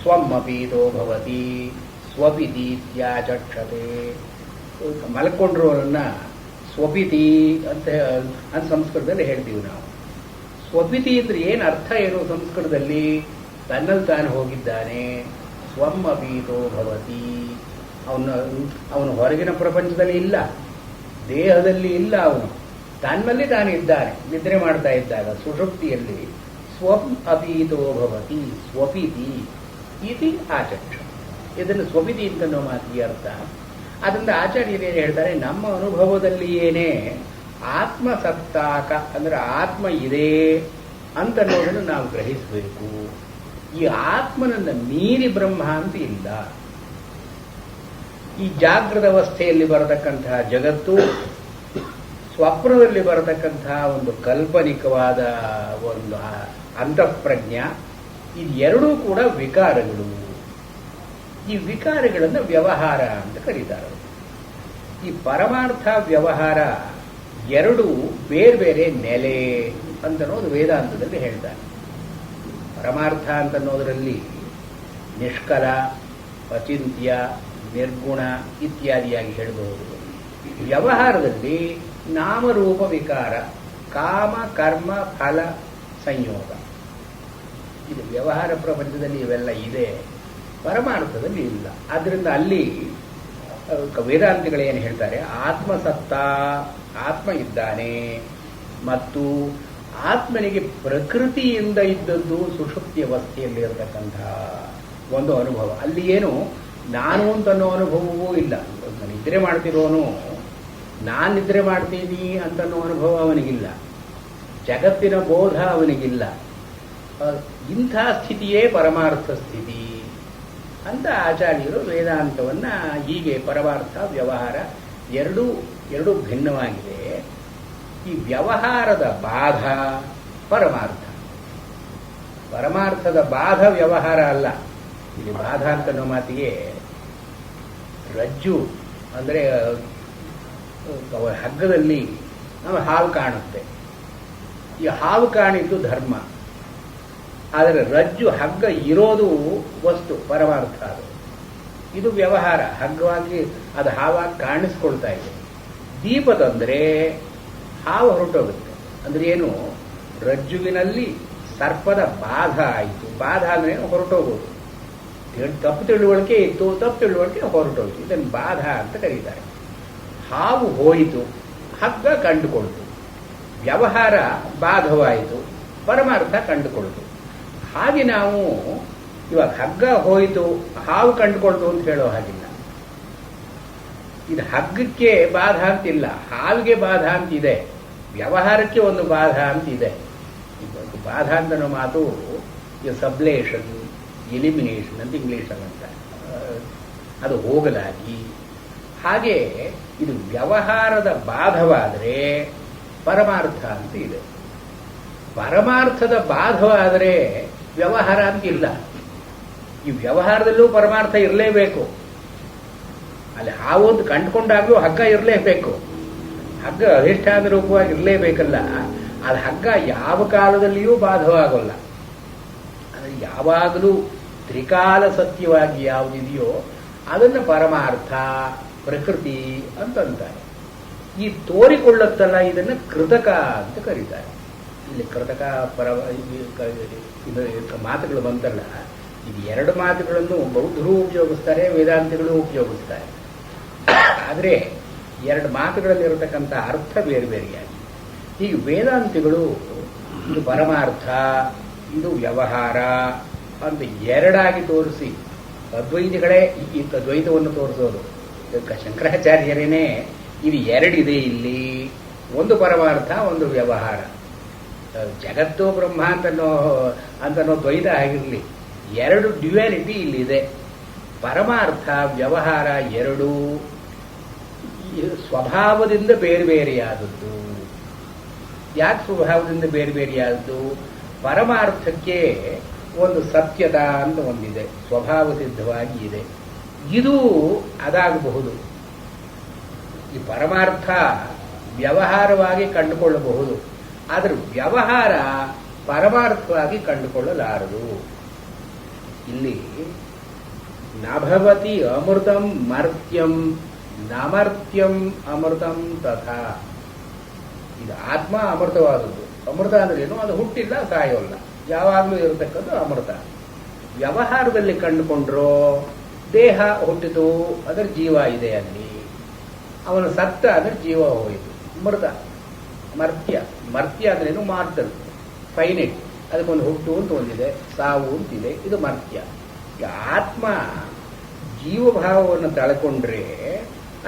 ಸ್ವಮ್ಮಪೀತೋ ಭವತಿ ಸ್ವಪಿತಿ ತ್ಯಾಚಕ್ಷತೆ. ಮಲ್ಕೊಂಡ್ರವರನ್ನ ಸ್ವಪಿತಿ ಅಂತ ಸಂಸ್ಕೃತದಲ್ಲಿ ಹೇಳ್ತೀವಿ ನಾವು. ಸ್ವಪಿತಿ ಅಂದ್ರೆ ಏನು ಅರ್ಥ, ಏನು ಸಂಸ್ಕೃತದಲ್ಲಿ? ತನ್ನಲ್ಲಿ ತಾನು ಹೋಗಿದ್ದಾನೆ. ಸ್ವಮ್ಮಪೀತೋ ಭವತಿ, ಅವನು ಹೊರಗಿನ ಪ್ರಪಂಚದಲ್ಲಿ ಇಲ್ಲ, ದೇಹದಲ್ಲಿ ಇಲ್ಲ, ಅವನು ತನ್ನಲ್ಲಿ ತಾನು ಇದ್ದಾನೆ. ನಿದ್ರೆ ಮಾಡ್ತಾ ಇದ್ದಾಗ ಸುಷುಪ್ತಿಯಲ್ಲಿ ಸ್ವಂ ಅಪೀತೋ ಭವತಿ ಸ್ವಪಿತಿ ಇತಿ ಆಚಕ್ಷ. ಇದನ್ನು ಸ್ವಪಿತಿ ಅಂತನೋ ಮಾತಿಗೆ ಅರ್ಥ. ಅದರಿಂದ ಆಚಾರ್ಯರೇನು ಹೇಳ್ತಾರೆ, ನಮ್ಮ ಅನುಭವದಲ್ಲಿಯೇನೆ ಆತ್ಮಸತ್ತಾಕ ಅಂದ್ರೆ ಆತ್ಮ ಇದೆ ಅಂತನ್ನೋದನ್ನು ನಾವು ಗ್ರಹಿಸಬೇಕು. ಈ ಆತ್ಮನನ್ನ ಮೀರಿ ಬ್ರಹ್ಮ ಅಂತ ಇಲ್ಲ. ಈ ಜಾಗೃತ ಅವಸ್ಥೆಯಲ್ಲಿ ಬರತಕ್ಕಂತಹ ಜಗತ್ತು, ಸ್ವಪ್ನದಲ್ಲಿ ಬರತಕ್ಕಂತಹ ಒಂದು ಕಾಲ್ಪನಿಕವಾದ ಒಂದು ಅಂತಃಪ್ರಜ್ಞ, ಇದೆರಡೂ ಕೂಡ ವಿಕಾರಗಳು. ಈ ವಿಕಾರಗಳನ್ನು ವ್ಯವಹಾರ ಅಂತ ಕರೀತಾರೆ. ಈ ಪರಮಾರ್ಥ ವ್ಯವಹಾರ ಎರಡು ಬೇರೆ ಬೇರೆ ನೆಲೆ ಅಂತನ್ನೋದು ವೇದಾಂತದಲ್ಲಿ ಹೇಳ್ತಾರೆ. ಪರಮಾರ್ಥ ಅಂತನ್ನೋದರಲ್ಲಿ ನಿಷ್ಕಲ, ಅಚಿಂತ್ಯ, ನಿರ್ಗುಣ ಇತ್ಯಾದಿಯಾಗಿ ಹೇಳಬಹುದು. ವ್ಯವಹಾರದಲ್ಲಿ ನಾಮರೂಪ ವಿಕಾರ, ಕಾಮ ಕರ್ಮ ಫಲ ಸಂಯೋಗ. ಇದು ವ್ಯವಹಾರ ಪ್ರಪಂಚದಲ್ಲಿ ಇವೆಲ್ಲ ಇದೆ, ಪರಮಾರ್ಥದಲ್ಲಿ ಇಲ್ಲ. ಆದ್ದರಿಂದ ಅಲ್ಲಿ ವೇದಾಂತಿಗಳೇನು ಹೇಳ್ತಾರೆ, ಆತ್ಮಸತ್ತ, ಆತ್ಮ ಇದ್ದಾನೆ, ಮತ್ತು ಆತ್ಮನಿಗೆ ಪ್ರಕೃತಿಯಿಂದ ಇದ್ದದ್ದು ಸುಷುಪ್ತಿ ಅವಸ್ಥೆಯಲ್ಲಿ ಇರತಕ್ಕಂತಹ ಒಂದು ಅನುಭವ. ಅಲ್ಲಿ ಏನು ನಾನು ಅಂತನ್ನೋ ಅನುಭವವೂ ಇಲ್ಲ. ನಿದ್ರೆ ಮಾಡ್ತಿರೋನು ನಾನು ನಿದ್ರೆ ಮಾಡ್ತೀನಿ ಅಂತನ್ನೋ ಅನುಭವ ಅವನಿಗಿಲ್ಲ, ಜಗತ್ತಿನ ಬೋಧ ಅವನಿಗಿಲ್ಲ. ಇಂಥ ಸ್ಥಿತಿಯೇ ಪರಮಾರ್ಥ ಸ್ಥಿತಿ ಅಂತ ಆಚಾರ್ಯರು ವೇದಾಂತವನ್ನ ಹೀಗೆ ಪರಮಾರ್ಥ ವ್ಯವಹಾರ ಎರಡೂ ಭಿನ್ನವಾಗಿದೆ. ಈ ವ್ಯವಹಾರದ ಬಾಧ ಪರಮಾರ್ಥ, ಪರಮಾರ್ಥದ ಬಾಧ ವ್ಯವಹಾರ ಅಲ್ಲ. ಇಲ್ಲಿ ಬಾಧ ಅಂತನ್ನೋ ಮಾತಿಗೆ ರಜ್ಜು ಅಂದರೆ ಹಗ್ಗದಲ್ಲಿ ನಾವು ಹಾವು ಕಾಣುತ್ತೆ, ಈ ಹಾವು ಕಾಣಿದ್ದು ಧರ್ಮ, ಆದರೆ ರಜ್ಜು ಹಗ್ಗ ಇರೋದು ವಸ್ತು ಪರಮಾರ್ಥ. ಅದು ಇದು ವ್ಯವಹಾರ, ಹಗ್ಗವಾಗಿ ಅದು ಹಾವಾಗಿ ಕಾಣಿಸ್ಕೊಳ್ತಾ ಇದೆ. ದೀಪ ತಂದರೆ ಹಾವು ಹೊರಟೋಗುತ್ತೆ. ಅಂದ್ರೆ ಏನು, ರಜ್ಜುವಿನಲ್ಲಿ ಸರ್ಪದ ಬಾಧ ಆಯಿತು. ಬಾಧ ಅಂದ್ರೆ ಹೊರಟೋಗೋದು. ತಪ್ಪು ತಿಳುವಳಿಕೆ ಇತ್ತು, ತಪ್ಪು ತಿಳುವಳಿಕೆ ಹೊರಟೋಯ್ತು. ಇದನ್ನು ಬಾಧ ಅಂತ ಕರೀತಾರೆ. ಹಾವು ಹೋಯಿತು, ಹಗ್ಗ ಕಂಡುಕೊಳ್ತು. ವ್ಯವಹಾರ ಬಾಧವಾಯಿತು, ಪರಮಾರ್ಥ ಕಂಡುಕೊಳ್ತು. ಹಾಗೆ ನಾವು ಇವಾಗ ಹಗ್ಗ ಹೋಯಿತು, ಹಾವು ಕಂಡುಕೊಳ್ತು ಅಂತ ಹೇಳೋ ಹಾಗಿಲ್ಲ. ಇದು ಹಗ್ಗಕ್ಕೆ ಬಾಧ ಅಂತಿಲ್ಲ, ಹಾವಿಗೆ ಬಾಧ ಅಂತಿದೆ, ವ್ಯವಹಾರಕ್ಕೆ ಒಂದು ಬಾಧ ಅಂತಿದೆ. ಬಾಧ ಅಂತನೋ ಮಾತು ಸಬ್ಲೇಷನ್, ಎಲಿಮಿನೇಷನ್ ಅಂತ ಇಂಗ್ಲಿಷ್ ಅಂತ. ಅದು ಹೋಗಲಾಗಿ. ಹಾಗೆ ಇದು ವ್ಯವಹಾರದ ಬಾಧವಾದರೆ ಪರಮಾರ್ಥ ಅಂತ ಇದೆ. ಪರಮಾರ್ಥದ ಬಾಧವಾದರೆ ವ್ಯವಹಾರ ಅಂತಿಲ್ಲ. ಈ ವ್ಯವಹಾರದಲ್ಲೂ ಪರಮಾರ್ಥ ಇರಲೇಬೇಕು. ಅಲ್ಲಿ ಹಾವೊಂದು ಕಂಡುಕೊಂಡಾಗಲೂ ಹಗ್ಗ ಇರಲೇಬೇಕು. ಹಗ್ಗ ಅಧಿಷ್ಠಾನ ರೂಪವಾಗಿ ಇರಲೇಬೇಕಲ್ಲ. ಅದು ಹಗ್ಗ ಯಾವ ಕಾಲದಲ್ಲಿಯೂ ಬಾಧವಾಗೋಲ್ಲ. ಅಂದರೆ ಯಾವಾಗಲೂ ತ್ರಿಕಾಲ ಸತ್ಯವಾಗಿ ಯಾವುದಿದೆಯೋ ಅದನ್ನು ಪರಮಾರ್ಥ ಪ್ರಕೃತಿ ಅಂತಂತಾರೆ. ಈ ತೋರಿಕೊಳ್ಳುತ್ತಲ್ಲ ಇದನ್ನು ಕೃತಕ ಅಂತ ಕರೀತಾರೆ. ಇಲ್ಲಿ ಕೃತಕ ಇದು ಮಾತುಗಳು ಬಂತಲ್ಲ, ಇದು ಎರಡು ಮಾತುಗಳನ್ನು ಬೌದ್ಧರು ಉಪಯೋಗಿಸ್ತಾರೆ, ವೇದಾಂತಿಗಳು ಉಪಯೋಗಿಸ್ತಾರೆ. ಆದರೆ ಎರಡು ಮಾತುಗಳಲ್ಲಿರತಕ್ಕಂಥ ಅರ್ಥ ಬೇರೆ ಬೇರೆಯಾಗಿ. ಹೀಗೆ ವೇದಾಂತಿಗಳು ಇದು ಪರಮಾರ್ಥ, ಇದು ವ್ಯವಹಾರ ಅಂತ ಎರಡಾಗಿ ತೋರಿಸಿ, ಅದ್ವೈತಿಗಳೇ ಈ ದ್ವೈತವನ್ನು ತೋರಿಸೋದು. ಶಂಕರಾಚಾರ್ಯರೇನೇ ಇದು ಎರಡಿದೆ ಇಲ್ಲಿ, ಒಂದು ಪರಮಾರ್ಥ ಒಂದು ವ್ಯವಹಾರ. ಜಗತ್ತು ಬ್ರಹ್ಮ ಅಂತನೋ ದ್ವೈತ ಆಗಿರಲಿ, ಎರಡು ಡ್ಯುಯಾಲಿಟಿ ಇಲ್ಲಿದೆ. ಪರಮಾರ್ಥ ವ್ಯವಹಾರ ಎರಡೂ ಸ್ವಭಾವದಿಂದ ಬೇರೆ ಬೇರೆಯಾದದ್ದು. ಯಾಕೆ ಸ್ವಭಾವದಿಂದ ಬೇರೆ ಬೇರೆಯಾದದ್ದು? ಪರಮಾರ್ಥಕ್ಕೆ ಒಂದು ಸತ್ಯದ ಅಂತ ಒಂದಿದೆ, ಸ್ವಭಾವ ಸಿದ್ಧವಾಗಿ ಇದೆ. ಇದು ಅದಾಗಬಹುದು. ಈ ಪರಮಾರ್ಥ ವ್ಯವಹಾರವಾಗಿ ಕಂಡುಕೊಳ್ಳಬಹುದು, ಆದರೆ ವ್ಯವಹಾರ ಪರಮಾರ್ಥವಾಗಿ ಕಂಡುಕೊಳ್ಳಲಾರದು. ಇಲ್ಲಿ ನಭವತಿ ಅಮೃತಂ ಮರ್ತ್ಯಂ ನಮರ್ತ್ಯಂ ಅಮೃತಂ ತಥಾ. ಇದು ಆತ್ಮ ಅಮೃತವಾದದ್ದು. ಅಮೃತ ಅಂದ್ರೆ ಏನು? ಅದು ಹುಟ್ಟಿಲ್ಲ, ಸಾಯೋಲ್ಲ, ಯಾವಾಗಲೂ ಇರತಕ್ಕದ್ದು ಅಮೃತ. ವ್ಯವಹಾರದಲ್ಲಿ ಕಂಡುಕೊಂಡ್ರೋ ದೇಹ ಹುಟ್ಟಿತು, ಅದರ ಜೀವ ಇದೆ ಅಲ್ಲಿ, ಅವನು ಸತ್ತ, ಅದರ ಜೀವ ಹೋಯಿತು. ಮೃತ ಮರ್ತ್ಯ. ಮರ್ತ್ಯ ಅಂದ್ರೇನು? Mortal, finite. ಅದಕ್ಕೊಂದು ಹುಟ್ಟು ಅಂತ ಒಂದಿದೆ, ಸಾವು ಅಂತಿದೆ, ಇದು ಮರ್ತ್ಯ. ಆತ್ಮ ಜೀವಭಾವವನ್ನು ತಳ್ಕೊಂಡ್ರೆ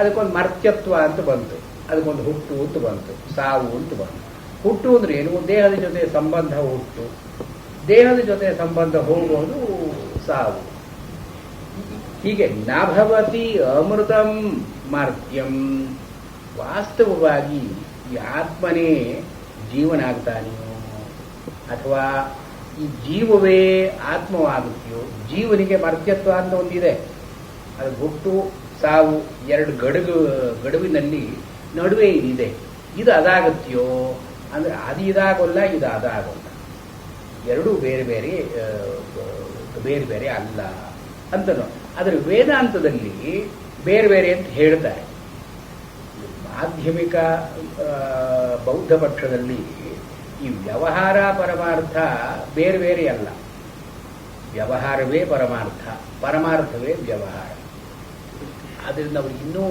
ಅದಕ್ಕೊಂದು ಮರ್ತ್ಯತ್ವ ಅಂತ ಬಂತು, ಅದಕ್ಕೊಂದು ಹುಟ್ಟು ಅಂತ ಬಂತು, ಸಾವು ಅಂತ ಬಂತು. ಹುಟ್ಟು ಅಂದ್ರೆ ಏನು? ದೇಹದ ಜೊತೆ ಸಂಬಂಧ ಹುಟ್ಟು, ದೇಹದ ಜೊತೆ ಸಂಬಂಧ ಹೋಗೋದು ಸಾವು. ಹೀಗೆ ನಭವತಿ ಅಮೃತಂ ಮರ್ತ್ಯಂ. ವಾಸ್ತವವಾಗಿ ಈ ಆತ್ಮನೇ ಜೀವನಾಗ್ತಾನೆಯೋ ಅಥವಾ ಈ ಜೀವವೇ ಆತ್ಮವಾಗುತ್ತೆಯೋ? ಜೀವನಿಗೆ ಮರ್ತ್ಯತ್ವ ಅಂತ ಒಂದಿದೆ, ಅದು ಹುಟ್ಟು ಸಾವು ಎರಡು ಗಡುವಿನಲ್ಲಿ ನಡುವೆ ಇದಿದೆ. ಇದು ಅದಾಗತ್ತೆಯೋ ಅಂದ್ರೆ ಅದು ಇದಾಗೋಲ್ಲ, ಇದು ಅದಾಗೋಲ್ಲ. ಎರಡೂ ಬೇರೆ ಬೇರೆ ಬೇರೆ ಬೇರೆ ಅಲ್ಲ ಅಂತನೋ. ಆದರೆ ವೇದಾಂತದಲ್ಲಿ ಬೇರೆ ಬೇರೆ ಅಂತ ಹೇಳ್ತಾರೆ. ಮಾಧ್ಯಮಿಕ ಬೌದ್ಧ ಪಕ್ಷದಲ್ಲಿ ಈ ವ್ಯವಹಾರ ಪರಮಾರ್ಥ ಬೇರೆ ಬೇರೆ ಅಲ್ಲ. ವ್ಯವಹಾರವೇ ಪರಮಾರ್ಥ, ಪರಮಾರ್ಥವೇ ವ್ಯವಹಾರ. ಆದ್ದರಿಂದ ಅವರು ಇನ್ನೂ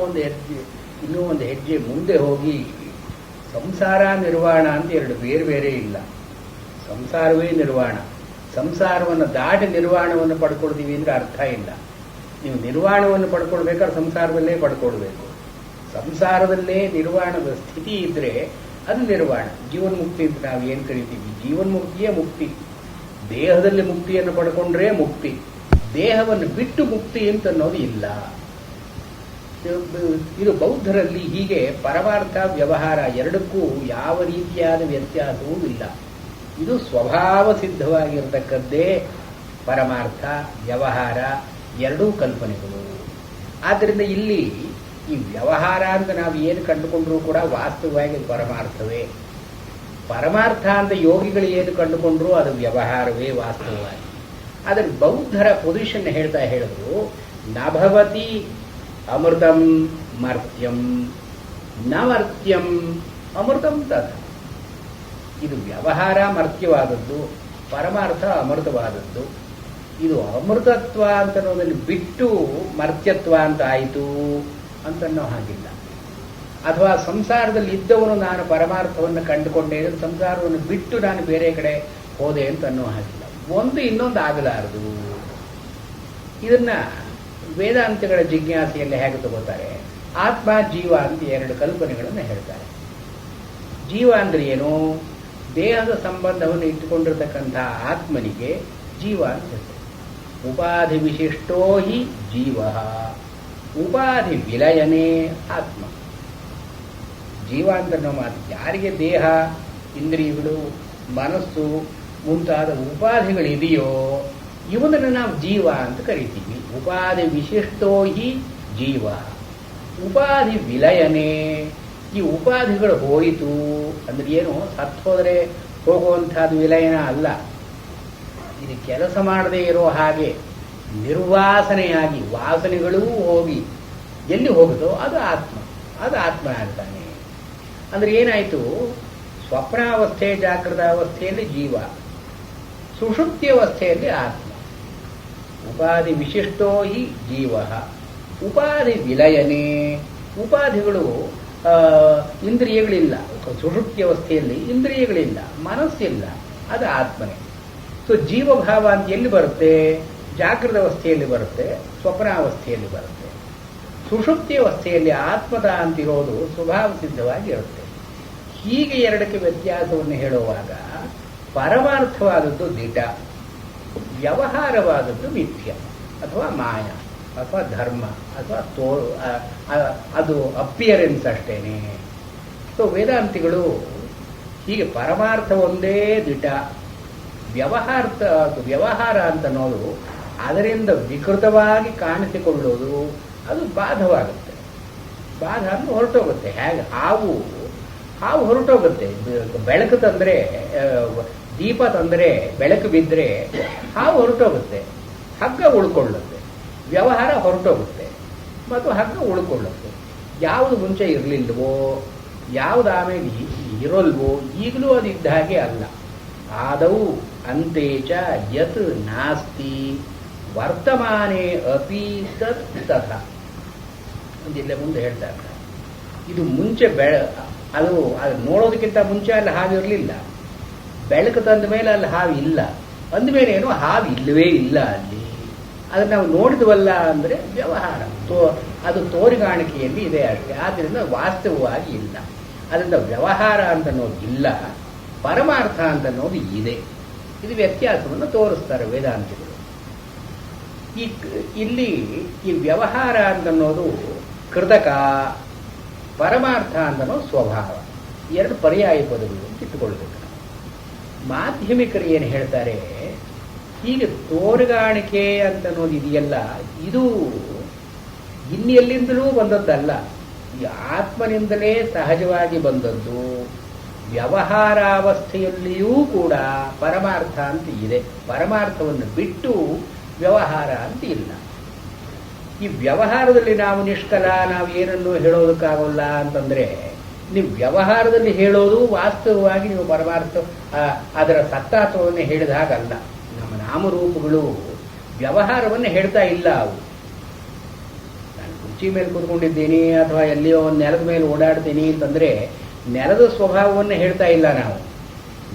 ಒಂದು ಹೆಜ್ಜೆ ಮುಂದೆ ಹೋಗಿ ಸಂಸಾರ ನಿರ್ವಾಣ ಅಂತ ಎರಡು ಬೇರೆ ಬೇರೆ ಇಲ್ಲ. ಸಂಸಾರವೇ ನಿರ್ವಾಣ. ಸಂಸಾರವನ್ನು ದಾಟಿ ನಿರ್ವಾಣವನ್ನು ಪಡ್ಕೊಳ್ತೀವಿ ಅಂದರೆ ಅರ್ಥ ಇಲ್ಲ. ನೀವು ನಿರ್ವಾಣವನ್ನು ಪಡ್ಕೊಳ್ಬೇಕಾದ್ರೆ ಸಂಸಾರದಲ್ಲೇ ಪಡ್ಕೊಳ್ಬೇಕು. ಸಂಸಾರದಲ್ಲೇ ನಿರ್ವಾಣದ ಸ್ಥಿತಿ ಇದ್ರೆ ಅದು ನಿರ್ವಾಣ. ಜೀವನ್ಮುಕ್ತಿ ಅಂತ ನಾವು ಏನು ಕರಿತೀವಿ, ಜೀವನ್ಮುಕ್ತಿಯೇ ಮುಕ್ತಿ. ದೇಹದಲ್ಲಿ ಮುಕ್ತಿಯನ್ನು ಪಡ್ಕೊಂಡ್ರೆ ಮುಕ್ತಿ, ದೇಹವನ್ನು ಬಿಟ್ಟು ಮುಕ್ತಿ ಅಂತ ಅನ್ನೋದು ಇಲ್ಲ. ಇದು ಬೌದ್ಧರಲ್ಲಿ ಹೀಗೆ ಪರಮಾರ್ಥ ವ್ಯವಹಾರ ಎರಡಕ್ಕೂ ಯಾವ ರೀತಿಯಾದ ವ್ಯತ್ಯಾಸವೂ ಇಲ್ಲ. ಇದು ಸ್ವಭಾವ ಸಿದ್ಧವಾಗಿರತಕ್ಕದ್ದೇ ಪರಮಾರ್ಥ ವ್ಯವಹಾರ ಎರಡೂ ಕಲ್ಪನೆಗಳು. ಆದ್ದರಿಂದ ಇಲ್ಲಿ ಈ ವ್ಯವಹಾರ ಅಂತ ನಾವು ಏನು ಕಂಡುಕೊಂಡ್ರೂ ಕೂಡ ವಾಸ್ತವವಾಗಿ ಪರಮಾರ್ಥವೇ. ಪರಮಾರ್ಥ ಅಂತ ಯೋಗಿಗಳು ಏನು ಕಂಡುಕೊಂಡ್ರು ಅದು ವ್ಯವಹಾರವೇ ವಾಸ್ತವವಾಗಿ. ಆದರೆ ಬೌದ್ಧರ ಪೊಸಿಷನ್ ಹೇಳಿದ್ರು, ನಭವತಿ ಅಮೃತಂ ಮರ್ತ್ಯಂ ನಮರ್ತ್ಯಂ ಅಮೃತಂ ತದ. ಇದು ವ್ಯವಹಾರ ಮರ್ತ್ಯವಾದದ್ದು, ಪರಮಾರ್ಥ ಅಮೃತವಾದದ್ದು. ಇದು ಅಮೃತತ್ವ ಅಂತನ್ನೋದಲ್ಲಿ ಬಿಟ್ಟು ಮರ್ತ್ಯತ್ವ ಅಂತ ಆಯಿತು ಅಂತನ್ನೋ ಹಾಗಿಲ್ಲ. ಅಥವಾ ಸಂಸಾರದಲ್ಲಿ ಇದ್ದವನು ನಾನು ಪರಮಾರ್ಥವನ್ನು ಕಂಡುಕೊಂಡೆ, ಸಂಸಾರವನ್ನು ಬಿಟ್ಟು ನಾನು ಬೇರೆ ಕಡೆ ಹೋದೆ ಅಂತ ಅನ್ನೋ ಹಾಗಿಲ್ಲ. ಒಂದು ಇನ್ನೊಂದು ಆಗಲಾರದು. ಇದನ್ನ ವೇದಾಂತಗಳ ಜಿಜ್ಞಾಸೆಯಲ್ಲಿ ಹೇಗೆ ತಗೋತಾರೆ? ಆತ್ಮ ಜೀವ ಅಂತ ಎರಡು ಕಲ್ಪನೆಗಳನ್ನು ಹೇಳ್ತಾರೆ. ಜೀವ ಅಂದ್ರೆ ಏನು? ದೇಹದ ಸಂಬಂಧವನ್ನು ಇಟ್ಟುಕೊಂಡಿರತಕ್ಕಂತಹ ಆತ್ಮನಿಗೆ ಜೀವ ಅಂತ ಹೇಳ್ತಾರೆ. ಉಪಾಧಿ ವಿಶಿಷ್ಟೋ ಹಿ ಜೀವ. ಉಪಾಧಿ ವಿಲಯನೇ ಆತ್ಮ. ಜೀವ ಅಂತ ನಾವು ಮಾತು, ಯಾರಿಗೆ ದೇಹ, ಇಂದ್ರಿಯಗಳು, ಮನಸ್ಸು ಮುಂತಾದ ಉಪಾಧಿಗಳಿದೆಯೋ ಇವನನ್ನು ನಾವು ಜೀವ ಅಂತ ಕರಿತೀವಿ. ಉಪಾಧಿ ವಿಶಿಷ್ಟೋ ಹಿ ಜೀವ. ಉಪಾಧಿ ವಿಲಯನೇ, ಈ ಉಪಾಧಿಗಳು ಹೋಯಿತು ಅಂದ್ರೆ ಏನು, ಸತ್ತು ಹೋದರೆ ಹೋಗುವಂಥದ್ದು ವಿಲಯನ ಅಲ್ಲ. ಇದು ಕೆಲಸ ಮಾಡದೇ ಇರೋ ಹಾಗೆ ನಿರ್ವಾಸನೆಯಾಗಿ ವಾಸನೆಗಳೂ ಹೋಗಿ ಎಲ್ಲಿ ಹೋಗುತ್ತೋ ಅದು ಆತ್ಮ, ಅದು ಆತ್ಮ ಆಗ್ತಾನೆ. ಅಂದ್ರೆ ಏನಾಯಿತು, ಸ್ವಪ್ನಾವಸ್ಥೆ ಜಾಗೃತಾವಸ್ಥೆಯಲ್ಲಿ ಜೀವ, ಸುಷುಪ್ತಿಯವಸ್ಥೆಯಲ್ಲಿ ಆತ್ಮ. ಉಪಾಧಿ ವಿಶಿಷ್ಟೋ ಹಿ ಜೀವ. ಉಪಾಧಿ ವಿಲಯನೇ, ಉಪಾಧಿಗಳು ಇಂದ್ರಿಯಗಳಿಲ್ಲ, ಸುಷುಪ್ತಿಯವಸ್ಥೆಯಲ್ಲಿ ಇಂದ್ರಿಯಗಳಿಲ್ಲ, ಮನಸ್ಸಿಲ್ಲ, ಅದು ಆತ್ಮನೇ. ಸೊ ಜೀವಭಾವ ಅಂತ ಎಲ್ಲಿ ಬರುತ್ತೆ, ಜಾಗೃತ ಅವಸ್ಥೆಯಲ್ಲಿ ಬರುತ್ತೆ, ಸ್ವಪ್ನಾವಸ್ಥೆಯಲ್ಲಿ ಬರುತ್ತೆ. ಸುಷುಪ್ತಿ ಅವಸ್ಥೆಯಲ್ಲಿ ಆತ್ಮದ ಅಂತಿರೋದು ಸ್ವಭಾವ ಸಿದ್ಧವಾಗಿ ಇರುತ್ತೆ. ಹೀಗೆ ಎರಡಕ್ಕೆ ವ್ಯತ್ಯಾಸವನ್ನು ಹೇಳುವಾಗ ಪರಮಾರ್ಥವಾದದ್ದು ದಿಟ, ವ್ಯವಹಾರವಾದದ್ದು ಮಿಥ್ಯ ಅಥವಾ ಮಾಯ ಅಥವಾ ಧರ್ಮ ಅಥವಾ ಅದು ಅಪಿಯರೆನ್ಸ್ ಅಷ್ಟೇನೆ. ಸೊ ವೇದಾಂತಿಗಳು ಹೀಗೆ ಪರಮಾರ್ಥ ಒಂದೇ ದಿಟ, ವ್ಯವಹಾರ ಅಂತ ಅನ್ನೋದು ಅದರಿಂದ ವಿಕೃತವಾಗಿ ಕಾಣಿಸಿಕೊಳ್ಳೋದು, ಅದು ಬಾಧವಾಗುತ್ತೆ. ಬಾಧ ಅಂದ್ರೆ ಹೊರಟೋಗುತ್ತೆ. ಹೇಗೆ ಹಾವು ಹೊರಟೋಗುತ್ತೆ. ಬೆಳಕು ತಂದರೆ, ದೀಪ ತಂದರೆ ಬೆಳಕು ಬಿದ್ದರೆ ಹಾವು ಹೊರಟೋಗುತ್ತೆ, ಹಗ್ಗ ಉಳ್ಕೊಳ್ಳುತ್ತೆ. ವ್ಯವಹಾರ ಹೊರಟೋಗುತ್ತೆ ಮತ್ತು ಹಗ್ಗ ಉಳ್ಕೊಳ್ಳುತ್ತೆ. ಯಾವುದು ಮುಂಚೆ ಇರಲಿಲ್ವೋ, ಯಾವುದು ಆಮೇಲೆ ಇರೋಲ್ವೋ, ಈಗಲೂ ಅದು ಇದ್ದ ಹಾಗೆ ಅಲ್ಲ. ಆದೌ ಅಂತೇಚ ಯತ್ ನಾಸ್ತಿ ವರ್ತಮಾನೇ ಅಪಿ ತತ್ ತಥಾ ಅಂದಿಲ್ಲ ಮುಂದೆ ಹೇಳ್ತಾ ಇರ್ತಾರೆ. ಇದು ಮುಂಚೆ ಅದು ನೋಡೋದಕ್ಕಿಂತ ಮುಂಚೆ ಅಲ್ಲಿ ಹಾವು ಇರಲಿಲ್ಲ. ಬೆಳಕು ತಂದ ಮೇಲೆ ಅಲ್ಲಿ ಹಾವು ಇಲ್ಲ ಅಂದಮೇಲೆ ಏನು, ಹಾವು ಇಲ್ಲವೇ ಇಲ್ಲ ಅಲ್ಲಿ. ಅದನ್ನು ನಾವು ನೋಡಿದ್ವಲ್ಲ ಅಂದರೆ ವ್ಯವಹಾರ, ಅದು ತೋರಿಗಾಣಿಕೆಯಲ್ಲಿ ಇದೆ ಅಷ್ಟೇ. ಆದ್ದರಿಂದ ವಾಸ್ತವವಾಗಿ ಇಲ್ಲ. ಅದರಿಂದ ವ್ಯವಹಾರ ಅಂತ ಅನ್ನೋದು ಇಲ್ಲ, ಪರಮಾರ್ಥ ಅಂತ ಅನ್ನೋದು ಇದೆ. ಇದು ವ್ಯತ್ಯಾಸವನ್ನು ತೋರಿಸ್ತಾರೆ ವೇದಾಂತಿಗಳು. ಇಲ್ಲಿ ಈ ವ್ಯವಹಾರ ಅಂತನ್ನೋದು ಕೃತಕ, ಪರಮಾರ್ಥ ಅಂತನೋ ಸ್ವಭಾವ, ಎರಡು ಪರ್ಯಾಯ ಪದಗಳು ಅಂತ ಇಟ್ಟುಕೊಳ್ಬೇಕು. ಮಾಧ್ಯಮಿಕರು ಏನು ಹೇಳ್ತಾರೆ, ಹೀಗೆ ತೋರುಗಾಣಿಕೆ ಅಂತನ್ನೋದು ಇದೆಯಲ್ಲ, ಇದು ಇನ್ನೆಲ್ಲಿಂದಲೂ ಬಂದದ್ದಲ್ಲ, ಈ ಆತ್ಮನಿಂದಲೇ ಸಹಜವಾಗಿ ಬಂದದ್ದು. ವ್ಯವಹಾರಾವಸ್ಥೆಯಲ್ಲಿಯೂ ಕೂಡ ಪರಮಾರ್ಥ ಅಂತ ಇದೆ. ಪರಮಾರ್ಥವನ್ನು ಬಿಟ್ಟು ವ್ಯವಹಾರ ಅಂತ ಇಲ್ಲ. ಈ ವ್ಯವಹಾರದಲ್ಲಿ ನಾವು ನಿಷ್ಕಲ, ನಾವು ಏನನ್ನು ಹೇಳೋದಕ್ಕಾಗಲ್ಲ ಅಂತಂದ್ರೆ, ನೀವು ವ್ಯವಹಾರದಲ್ಲಿ ಹೇಳೋದು ವಾಸ್ತವವಾಗಿ ನೀವು ಪರಮಾರ್ಥ ಅದರ ಸತ್ತಾತ್ವವನ್ನು ಹೇಳಿದ ಹಾಗಲ್ಲ. ನಮ್ಮ ನಾಮರೂಪಗಳು ವ್ಯವಹಾರವನ್ನು ಹೇಳ್ತಾ ಇಲ್ಲ. ಅವು ನಾನು ಕುರ್ಚಿ ಮೇಲೆ ಕೂತ್ಕೊಂಡಿದ್ದೀನಿ ಅಥವಾ ಎಲ್ಲಿಯೋ ಒಂದು ನೆಲದ ಮೇಲೆ ಓಡಾಡ್ತೀನಿ ಅಂತಂದ್ರೆ ನೆಲದ ಸ್ವಭಾವವನ್ನು ಹೇಳ್ತಾ ಇಲ್ಲ ನಾವು.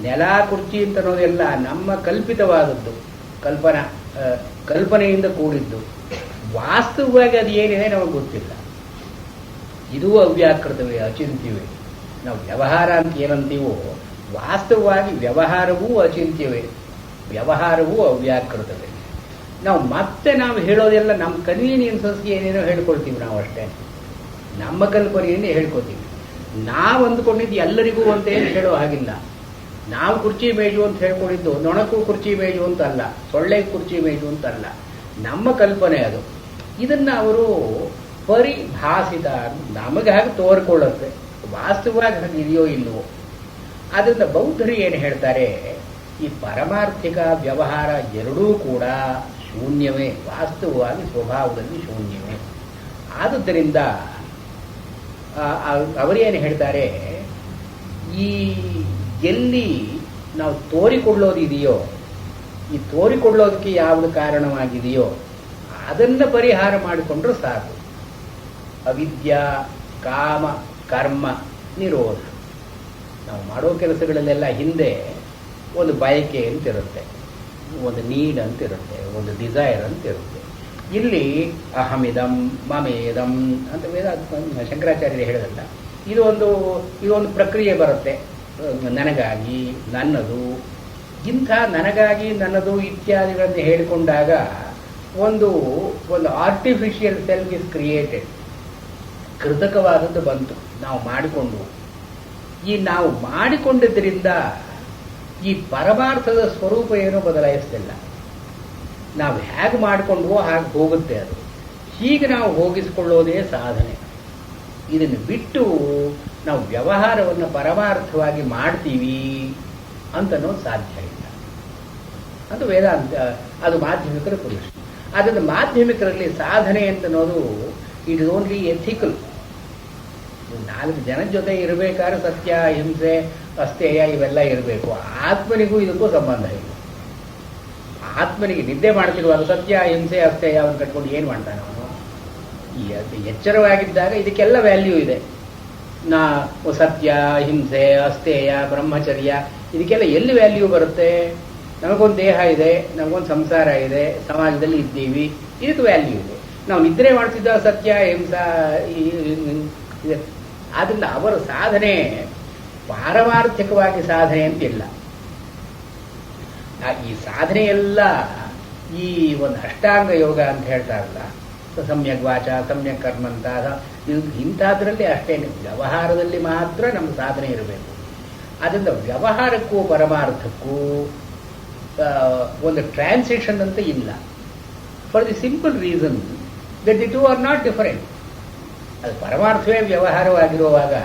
ನೆಲ ಕುರ್ಚಿ ಅಂತ ಅನ್ನೋದೆಲ್ಲ ನಮ್ಮ ಕಲ್ಪಿತವಾದದ್ದು, ಕಲ್ಪನೆಯಿಂದ ಕೂಡಿದ್ದು. ವಾಸ್ತವವಾಗಿ ಅದು ಏನಿದೆ ನಮಗೆ ಗೊತ್ತಿಲ್ಲ. ಇದೂ ಅವ್ಯಾಕೃತವೇ, ಅಚಿಂತ್ಯವೇ. ನಾವು ವ್ಯವಹಾರ ಅಂತ ಏನಂತೀವೋ ವಾಸ್ತವವಾಗಿ ವ್ಯವಹಾರವೂ ಅಚಿಂತ್ಯವೇ, ವ್ಯವಹಾರವೂ ಅವ್ಯಾಕೃತವೇ. ನಾವು ಹೇಳೋದೆಲ್ಲ ನಮ್ಮ ಕನ್ವೀನಿಯನ್ಸಸ್ಗೆ ಏನೇನೋ ಹೇಳ್ಕೊಳ್ತೀವಿ ನಾವು ಅಷ್ಟೇ. ನಮ್ಮ ಕಲ್ಪನೆಯನ್ನೇ ಹೇಳ್ಕೊತೀವಿ. ನಾವು ಅಂದ್ಕೊಂಡಿದ್ದು ಎಲ್ಲರಿಗೂ ಅಂತ ಏನು ಹೇಳೋ ಹಾಗಿಲ್ಲ. ನಾವು ಕುರ್ಚಿ ಮೇಜು ಅಂತ ಹೇಳ್ಕೊಂಡಿದ್ದು ನೊಣಕ್ಕೂ ಕುರ್ಚಿ ಮೇಜು ಅಂತಲ್ಲ, ಸೊಳ್ಳೆಗೆ ಕುರ್ಚಿ ಮೇಜು ಅಂತಲ್ಲ, ನಮ್ಮ ಕಲ್ಪನೆ ಅದು. ಇದನ್ನ ಅವರು ಪರಿಭಾಷಿತ, ನಮಗೆ ಹಾಗೆ ತೋರ್ಕೊಳ್ಳುತ್ತೆ, ವಾಸ್ತವವಾಗಿ ಹಾಗೆ ಇದೆಯೋ ಇಲ್ಲವೋ. ಆದ್ದರಿಂದ ಬೌದ್ಧರು ಏನು ಹೇಳ್ತಾರೆ, ಈ ಪಾರಮಾರ್ಥಿಕ ವ್ಯವಹಾರ ಎರಡೂ ಕೂಡ ಶೂನ್ಯವೇ, ವಾಸ್ತವವಾಗಿ ಸ್ವಭಾವದಲ್ಲಿ ಶೂನ್ಯವೇ. ಆದುದರಿಂದ ಅವರೇನು ಹೇಳ್ತಾರೆ, ಈ ಎಲ್ಲಿ ನಾವು ತೋರಿಕೊಳ್ಳೋದಿದೆಯೋ, ಈ ತೋರಿಕೊಳ್ಳೋದಕ್ಕೆ ಯಾವುದು ಕಾರಣವಾಗಿದೆಯೋ ಅದನ್ನು ಪರಿಹಾರ ಮಾಡಿಕೊಂಡ್ರೂ ಸಾಕು. ಅವಿದ್ಯಾ ಕಾಮ ಕರ್ಮ ನಿರೋಧ. ನಾವು ಮಾಡೋ ಕೆಲಸಗಳಲ್ಲೆಲ್ಲ ಹಿಂದೆ ಒಂದು ಬಯಕೆ ಅಂತಿರುತ್ತೆ, ಒಂದು ನೀಡ್ ಅಂತಿರುತ್ತೆ, ಒಂದು ಡಿಸೈರ್ ಅಂತಿರುತ್ತೆ. ಇಲ್ಲಿ ಅಹಮಿದಂ ಮಮೇದಂ ಅಂತ ವೇದ ಶಂಕರಾಚಾರ್ಯರು ಹೇಳೋದಲ್ಲ, ಇದೊಂದು ಪ್ರಕ್ರಿಯೆ ಬರುತ್ತೆ. ನನಗಾಗಿ, ನನ್ನದು, ಇಂಥ ನನಗಾಗಿ ನನ್ನದು ಇತ್ಯಾದಿಗಳನ್ನು ಹೇಳಿಕೊಂಡಾಗ ಒಂದು ಒಂದು ಆರ್ಟಿಫಿಷಿಯಲ್ ಸೆಲ್ಫ್ ಇಸ್ ಕ್ರಿಯೇಟೆಡ್, ಕೃತಕವಾದದ್ದು ಬಂತು, ನಾವು ಮಾಡಿಕೊಂಡು. ಈ ನಾವು ಮಾಡಿಕೊಂಡಿದ್ದರಿಂದ ಈ ಪರಮಾರ್ಥದ ಸ್ವರೂಪ ಏನೂ ಬದಲಾಯಿಸ್ತಿಲ್ಲ. ನಾವು ಹೇಗೆ ಮಾಡಿಕೊಂಡ್ವೋ ಹಾಗೆ ಹೋಗುತ್ತೆ ಅದು. ಹೀಗೆ ನಾವು ಹೋಗಿಸಿಕೊಳ್ಳೋದೇ ಸಾಧನೆ. ಇದನ್ನು ಬಿಟ್ಟು ನಾವು ವ್ಯವಹಾರವನ್ನು ಪರಮಾರ್ಥವಾಗಿ ಮಾಡ್ತೀವಿ ಅಂತನೋದು ಸಾಧ್ಯ ಇಲ್ಲ. ಅದು ವೇದಾಂತ, ಅದು ಮಾಧ್ಯಮಿಕರ ಪುರುಷ. ಆದ್ದರಿಂದ ಮಾಧ್ಯಮಿಕರಲ್ಲಿ ಸಾಧನೆ ಅಂತನೋದು ಇಟ್ ಇಸ್ ಓನ್ಲಿ ಎಥಿಕಲ್. 4 ಜನದ ಜೊತೆ ಇರಬೇಕಾದ್ರೆ ಸತ್ಯ, ಹಿಂಸೆ, ಅಸ್ಥೇಯ ಇವೆಲ್ಲ ಇರಬೇಕು. ಆತ್ಮನಿಗೂ ಇದಕ್ಕೂ ಸಂಬಂಧ ಇಲ್ಲ. ಆತ್ಮನಿಗೆ ನಿದ್ದೆ ಮಾಡ್ತಿರುವಾಗ ಸತ್ಯ, ಹಿಂಸೆ, ಅಸ್ಥೇಯ ಅವನು ಕಟ್ಕೊಂಡು ಏನು ಮಾಡ್ತಾನೆ ಅವನು? ಎಚ್ಚರವಾಗಿದ್ದಾಗ ಇದಕ್ಕೆಲ್ಲ ವ್ಯಾಲ್ಯೂ ಇದೆ. ಸತ್ಯ, ಹಿಂಸೆ, ಅಸ್ಥೇಯ, ಬ್ರಹ್ಮಚರ್ಯ ಇದಕ್ಕೆಲ್ಲ ಎಲ್ಲಿ ವ್ಯಾಲ್ಯೂ ಬರುತ್ತೆ? ನಮಗೊಂದು ದೇಹ ಇದೆ, ನಮಗೊಂದು ಸಂಸಾರ ಇದೆ, ಸಮಾಜದಲ್ಲಿ ಇದ್ದೀವಿ, ಇದಕ್ಕೆ ವ್ಯಾಲ್ಯೂ ಇದೆ. ನಾವು ನಿದ್ರೆ ಮಾಡ್ತಿದ್ದ ಸತ್ಯ, ಹಿಂಸಾ ಇದೆ. ಆದ್ದರಿಂದ ಅವರ ಸಾಧನೆ ಪಾರಮಾರ್ಥಿಕವಾಗಿ ಸಾಧನೆ ಅಂತಿಲ್ಲ. ಈ ಸಾಧನೆಯೆಲ್ಲ ಈ ಒಂದು ಅಷ್ಟಾಂಗ ಯೋಗ ಅಂತ ಹೇಳ್ತಾರಲ್ಲ, ಸಮ್ಯಕ್ ವಾಚ, ಸಮ್ಯಕ್ ಕರ್ಮ ಅಂತ, ಇಂಥದ್ರಲ್ಲಿ ಅಷ್ಟೇನೆ. ವ್ಯವಹಾರದಲ್ಲಿ ಮಾತ್ರ ನಮ್ಮ ಸಾಧನೆ ಇರಬೇಕು. ಆದ್ದರಿಂದ ವ್ಯವಹಾರಕ್ಕೂ ಪರಮಾರ್ಥಕ್ಕೂ ಒಂದು ಟ್ರಾನ್ಸಿಷನ್ ಅಂತ ಇಲ್ಲ. For the simple reason that the two are not different. ಅದು ಪರಮಾರ್ಥವೇ ವ್ಯವಹಾರವಾಗಿರುವಾಗ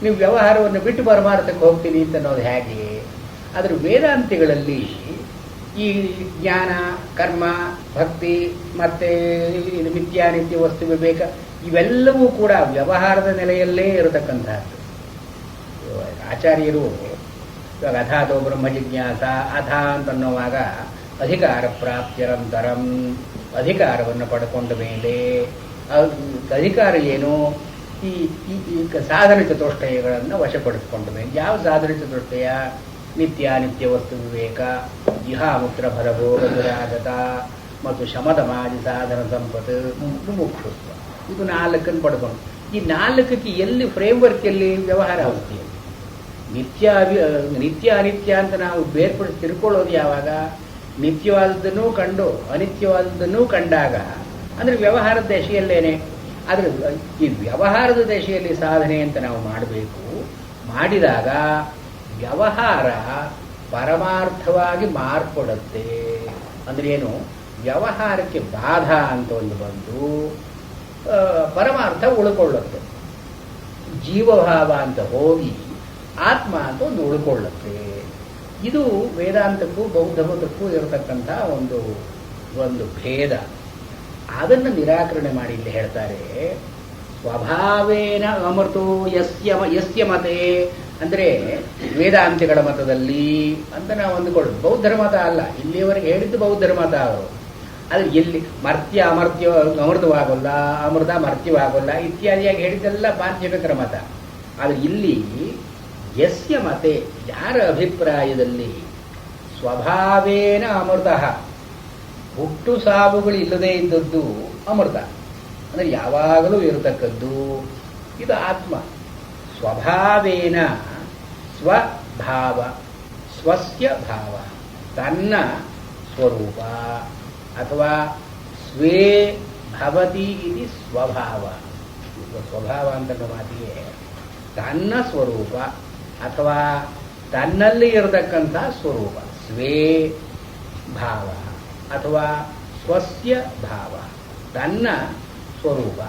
ನೀವು ವ್ಯವಹಾರವನ್ನು ಬಿಟ್ಟು ಪರಮಾರ್ಥಕ್ಕೆ ಹೋಗ್ತೀನಿ ಅಂತ ಅನ್ನೋದು ಹೇಗೆ? ಆದರೆ ವೇದಾಂತಿಗಳಲ್ಲಿ ಈ ಜ್ಞಾನ, ಕರ್ಮ, ಭಕ್ತಿ ಮತ್ತೆ ಇದು ಮಿಥ್ಯಾನಿತ್ಯ ವಸ್ತು ವಿವೇಕ ಇವೆಲ್ಲವೂ ಕೂಡ ವ್ಯವಹಾರದ ನೆಲೆಯಲ್ಲೇ ಇರತಕ್ಕಂಥದ್ದು. ಆಚಾರ್ಯರು ಇವಾಗ ಅಥಾತೋ ಬ್ರಹ್ಮ ಜಿಜ್ಞಾಸ ಅಥ ಅಂತನ್ನುವಾಗ ಅಧಿಕಾರ ಪ್ರಾಪ್ತ್ಯರಂತರಂ, ಅಧಿಕಾರವನ್ನು ಪಡ್ಕೊಂಡ ಮೇಲೆ ಅಧಿಕಾರ ಏನು? ಈ ಸಾಧನ ಚತುಷ್ಟಯಗಳನ್ನು ವಶಪಡಿಸಿಕೊಂಡ ಮೇಲೆ. ಯಾವ ಸಾಧನ ಚತುಷ್ಟಯ? ನಿತ್ಯಾನಿತ್ಯ ವಸ್ತು ವಿವೇಕ, ಇಹಾಮುತ್ರ ಫಲಭೋಗ ದುರಾಗತ ಮತ್ತು ಶಮದಮಾದಿ ಸಾಧನ ಸಂಪತ್ತು, ಮುಮುಕ್ಷುತ್ವ. ಇದು 4 ಪಡ್ಕೊಂಡು ಈ 4ಕ್ಕೆ ಎಲ್ಲಿ ಫ್ರೇಮ್ವರ್ಕ್, ಎಲ್ಲಿ ವ್ಯವಹಾರ ಅವಸ್ಥೆಯಲ್ಲಿ ನಿತ್ಯ ಅನಿತ್ಯ ಅಂತ ನಾವು ಬೇರ್ಪಡಿಸಿ ತಿಳ್ಕೊಳ್ಳೋದು ಯಾವಾಗ? ನಿತ್ಯವಾದದ್ದನ್ನೂ ಕಂಡು ಅನಿತ್ಯವಾದದ್ದನ್ನೂ ಕಂಡಾಗ, ಅಂದರೆ ವ್ಯವಹಾರದ ದಶೆಯಲ್ಲೇನೆ. ಆದರೆ ಈ ವ್ಯವಹಾರದ ದಶೆಯಲ್ಲಿ ಸಾಧನೆ ಅಂತ ನಾವು ಮಾಡಬೇಕು. ಮಾಡಿದಾಗ ವ್ಯವಹಾರ ಪರಮಾರ್ಥವಾಗಿ ಮಾರ್ಪಡುತ್ತೆ. ಅಂದ್ರೆ ಏನು? ವ್ಯವಹಾರಕ್ಕೆ ಬಾಧ ಅಂತ ಒಂದು ಬಂದು ಪರಮಾರ್ಥ ಉಳ್ಕೊಳ್ಳುತ್ತೆ. ಜೀವಭಾವ ಅಂತ ಹೋಗಿ ಆತ್ಮ ಅಂತ ಒಂದು ಉಳ್ಕೊಳ್ಳುತ್ತೆ. ಇದು ವೇದಾಂತಕ್ಕೂ ಬೌದ್ಧ ಮತಕ್ಕೂ ಇರತಕ್ಕಂಥ ಒಂದು ಭೇದ. ಅದನ್ನು ನಿರಾಕರಣೆ ಮಾಡಿ ಇಲ್ಲಿ ಹೇಳ್ತಾರೆ, ಸ್ವಭಾವೇನ ಅಮೃತೋ ಯಸ್ಯ ಮತೆ. ಅಂದರೆ ವೇದಾಂತಿಗಳ ಮತದಲ್ಲಿ ಅಂತ ನಾವು ಅಂದುಕೊಳ್ಳೋದು. ಬೌದ್ಧರ ಮತ ಅಲ್ಲ, ಇಲ್ಲಿಯವರೆಗೆ ಹೇಳಿದ್ದು ಬೌದ್ಧರ ಮತ ಅವರು. ಆದರೆ ಎಲ್ಲಿ ಮರ್ತ್ಯ ಅಮೃತವಾಗೋಲ್ಲ, ಅಮೃತ ಮರ್ತ್ಯವಾಗೋಲ್ಲ ಇತ್ಯಾದಿಯಾಗಿ ಹೇಳಿದ್ದೆಲ್ಲ ಮಾಧ್ಯಮಿಕರ ಮತ. ಆದರೆ ಇಲ್ಲಿ ಯಸ್ಯ ಮತೆ, ಯಾರ ಅಭಿಪ್ರಾಯದಲ್ಲಿ ಸ್ವಭಾವೇನ ಅಮೃತ, ಹುಟ್ಟು ಸಾವುಗಳು ಇಲ್ಲದೇ ಇದ್ದದ್ದು ಅಮೃತ, ಅಂದರೆ ಯಾವಾಗಲೂ ಇರತಕ್ಕದ್ದು ಇದು ಆತ್ಮ. ಸ್ವಭಾವೇನ ಸ್ವಭಾವ, ಸ್ವಸ್ಯ ಭಾವ, ತನ್ನ ಸ್ವರೂಪ ಅಥವಾ ಸ್ವೇ ಭವತಿ ಇತಿ ಸ್ವಭಾವ. ಸ್ವಭಾವ ಅಂತ ಮಾತಿಗೆ ತನ್ನ ಸ್ವರೂಪ ಅಥವಾ ತನ್ನಲ್ಲಿ ಇರತಕ್ಕಂಥ ಸ್ವರೂಪ, ಸ್ವೇ ಭಾವ ಅಥವಾ ಸ್ವಸ್ಯ ಭಾವ, ತನ್ನ ಸ್ವರೂಪ,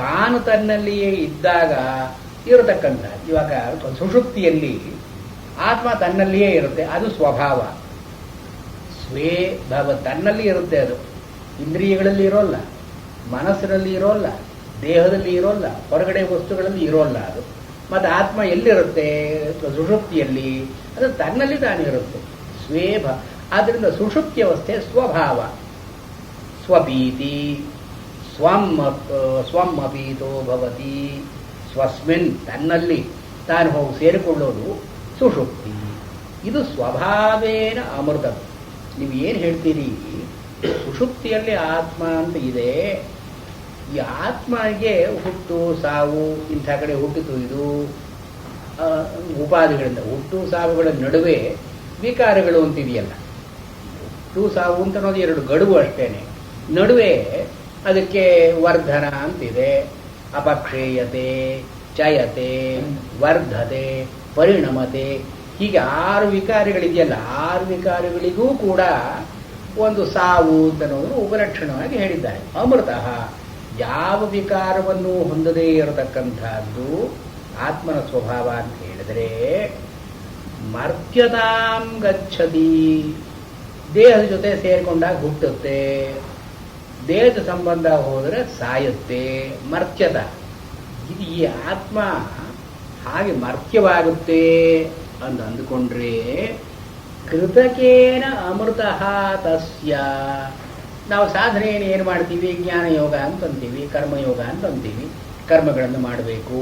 ತಾನು ತನ್ನಲ್ಲಿಯೇ ಇದ್ದಾಗ ಇರತಕ್ಕಂಥ. ಇವಾಗ ಸುಷುಪ್ತಿಯಲ್ಲಿ ಆತ್ಮ ತನ್ನಲ್ಲಿಯೇ ಇರುತ್ತೆ, ಅದು ಸ್ವಭಾವ. ಸ್ವೇ ಭಾವ ತನ್ನಲ್ಲಿ ಇರುತ್ತೆ, ಅದು ಇಂದ್ರಿಯಗಳಲ್ಲಿ ಇರೋಲ್ಲ, ಮನಸ್ಸಿನಲ್ಲಿ ಇರೋಲ್ಲ, ದೇಹದಲ್ಲಿ ಇರೋಲ್ಲ, ಹೊರಗಡೆ ವಸ್ತುಗಳಲ್ಲಿ ಇರೋಲ್ಲ ಅದು. ಮತ್ತು ಆತ್ಮ ಎಲ್ಲಿರುತ್ತೆ? ಸುಷುಪ್ತಿಯಲ್ಲಿ, ಅದು ತನ್ನಲ್ಲಿ ತಾನಿರುತ್ತೆ, ಸ್ವೇ ಭಾವ. ಆದ್ದರಿಂದ ಸುಷುಪ್ತಿ ಅವಸ್ಥೆ ಸ್ವಭಾವ. ಸ್ವಪೀತಿ, ಸ್ವಂ ಅಪೀತೋ ಭವತಿ, ಸ್ವಸ್ಮಿನ್ ತನ್ನಲ್ಲಿ ತಾನು ಹೋಗಿ ಸೇರಿಕೊಳ್ಳೋದು ಸುಷುಪ್ತಿ. ಇದು ಸ್ವಭಾವೇನ ಅಮೃತ. ನೀವು ಏನು ಹೇಳ್ತೀರಿ? ಸುಷುಪ್ತಿಯಲ್ಲಿ ಆತ್ಮ ಅಂತ ಇದೆ, ಈ ಆತ್ಮಗೆ ಹುಟ್ಟು ಸಾವು ಇಂಥ ಕಡೆ ಹುಟ್ಟಿತು, ಇದು ಉಪಾಧಿಗಳಿಂದ ಹುಟ್ಟು ಸಾವುಗಳ ನಡುವೆ ವಿಕಾರಗಳು ಅಂತಿದೆಯಲ್ಲ. ಹುಟ್ಟು ಸಾವು ಅಂತ ಅನ್ನೋದು 2 ಗಡುವು ಅಷ್ಟೇನೆ. ನಡುವೆ ಅದಕ್ಕೆ ವರ್ಧನ ಅಂತಿದೆ, ಅಪಕ್ಷೇಯತೆ, ಚಯತೆ, ವರ್ಧತೆ, ಪರಿಣಮತೆ, ಹೀಗೆ 6 ವಿಕಾರಗಳಿದೆಯಲ್ಲ, 6 ವಿಕಾರಗಳಿಗೂ ಕೂಡ ಒಂದು ಸಾವು ಅಂತನ್ನೋದು ಉಪಲಕ್ಷಣವಾಗಿ ಹೇಳಿದ್ದಾರೆ. ಅಮೃತ ಯಾವ ವಿಕಾರವನ್ನು ಹೊಂದದೇ ಇರತಕ್ಕಂಥದ್ದು ಆತ್ಮನ ಸ್ವಭಾವ ಅಂತ ಹೇಳಿದರೆ, ಮರ್ತ್ಯತಾಂ ಗಚ್ಚತಿ, ದೇಹದ ಜೊತೆ ಸೇರಿಕೊಂಡಾಗ ಹುಟ್ಟುತ್ತೆ, ದೇಹದ ಸಂಬಂಧ ಹೋದರೆ ಸಾಯುತ್ತೆ, ಮರ್ತ್ಯತ. ಇದು ಈ ಆತ್ಮ ಹಾಗೆ ಮರ್ತ್ಯವಾಗುತ್ತೆ ಅಂತ ಅಂದುಕೊಂಡ್ರೆ, ಕೃತಕೇನ ಅಮೃತ ತಸ್ಯ. ನಾವು ಸಾಧನೆಯನ್ನು ಏನು ಮಾಡ್ತೀವಿ? ಜ್ಞಾನಯೋಗ ಅಂತಂತೀವಿ, ಕರ್ಮಯೋಗ ಅಂತಂತೀವಿ. ಕರ್ಮಗಳನ್ನು ಮಾಡಬೇಕು,